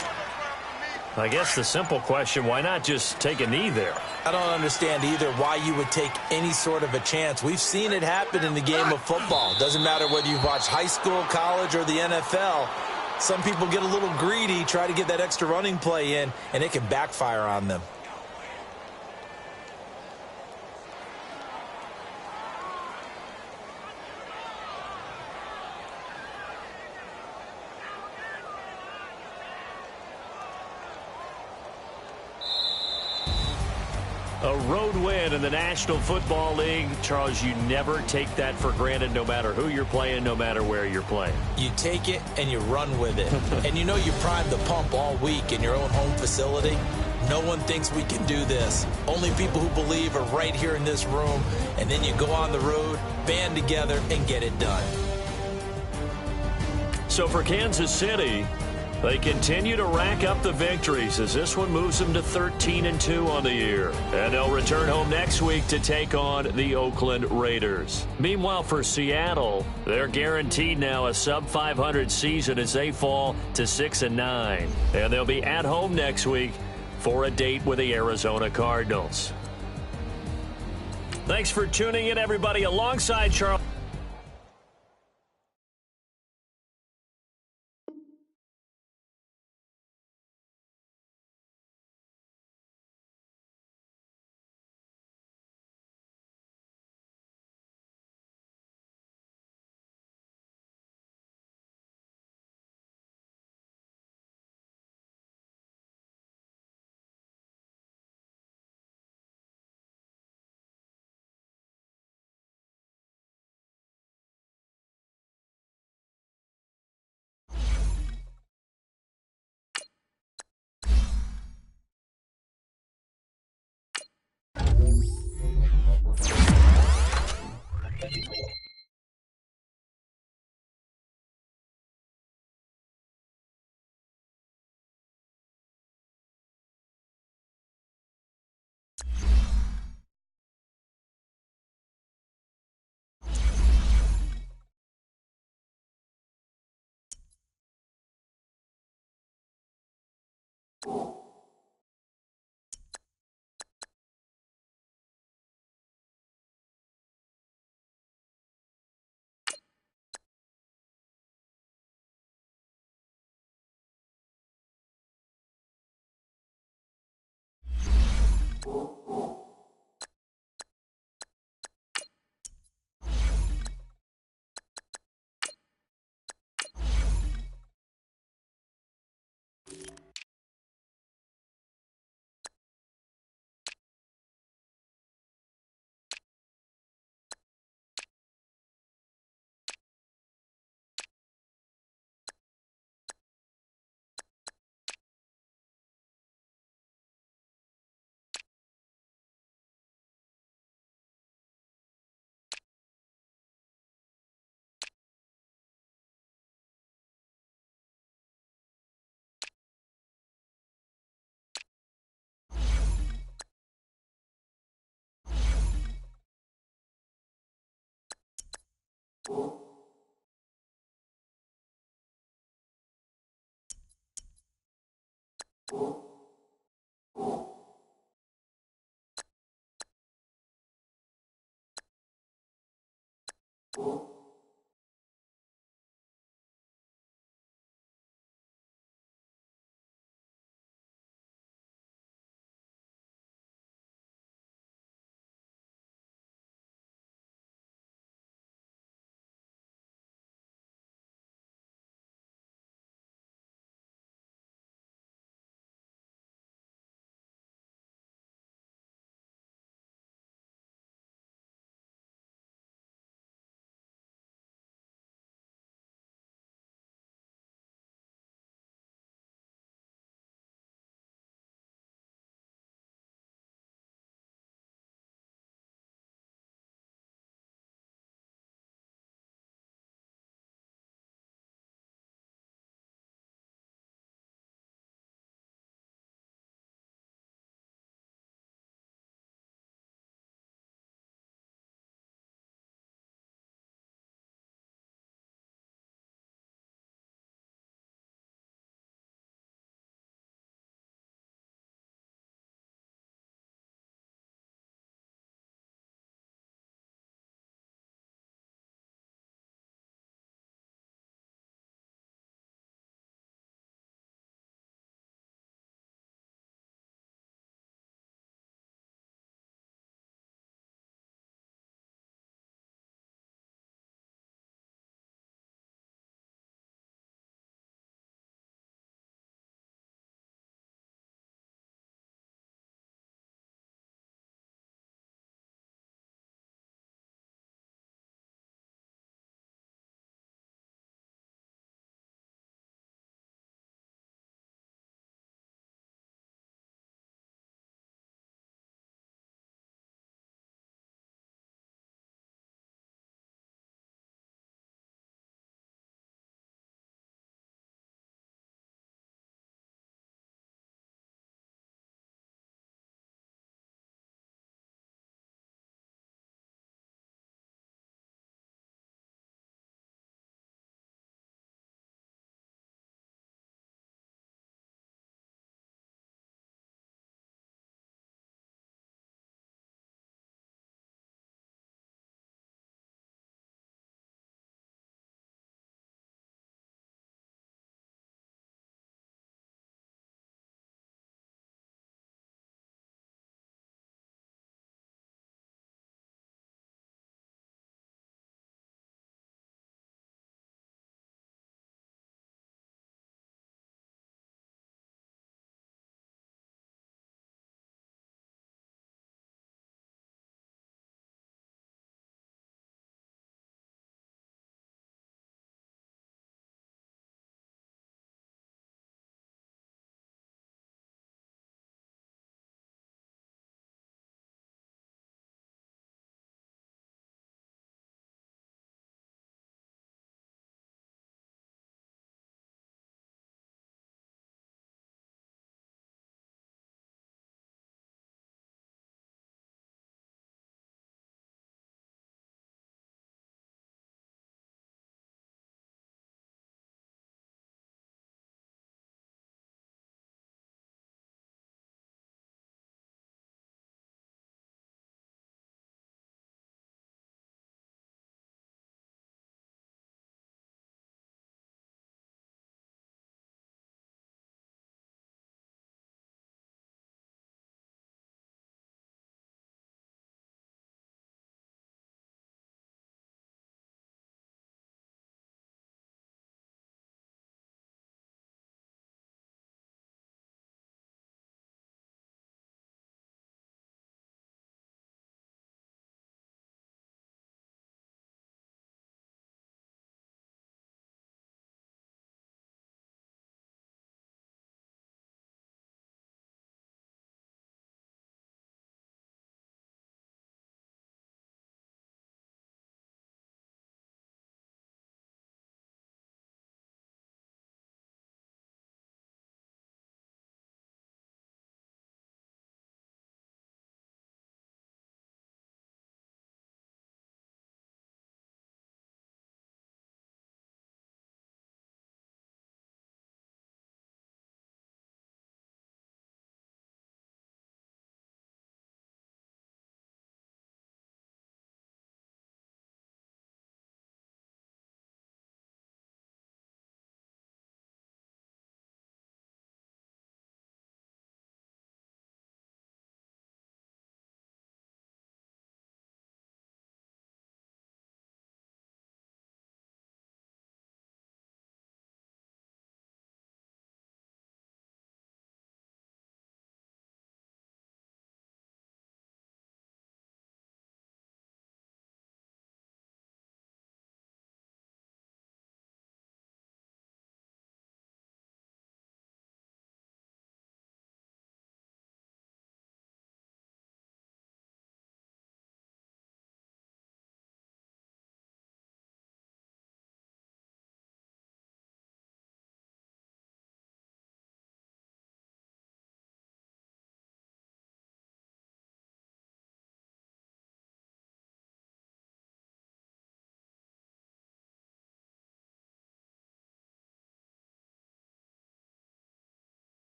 I guess the simple question, why not just take a knee there? I don't understand either why you would take any sort of a chance. We've seen it happen in the game of football. Doesn't matter whether you've watched high school, college, or the NFL. Some people get a little greedy, try to get that extra running play in, and it can backfire on them. A road win in the National Football League. Charles, you never take that for granted no matter who you're playing, no matter where you're playing. You take it and you run with it. And you know you primed the pump all week in your own home facility. No one thinks we can do this. Only people who believe are right here in this room. And then you go on the road, band together, and get it done. So for Kansas City, they continue to rack up the victories as this one moves them to 13-2 on the year. And they'll return home next week to take on the Oakland Raiders. Meanwhile, for Seattle, they're guaranteed now a sub-500 season as they fall to 6-9. And they'll be at home next week for a date with the Arizona Cardinals. Thanks for tuning in, everybody. Alongside Charles.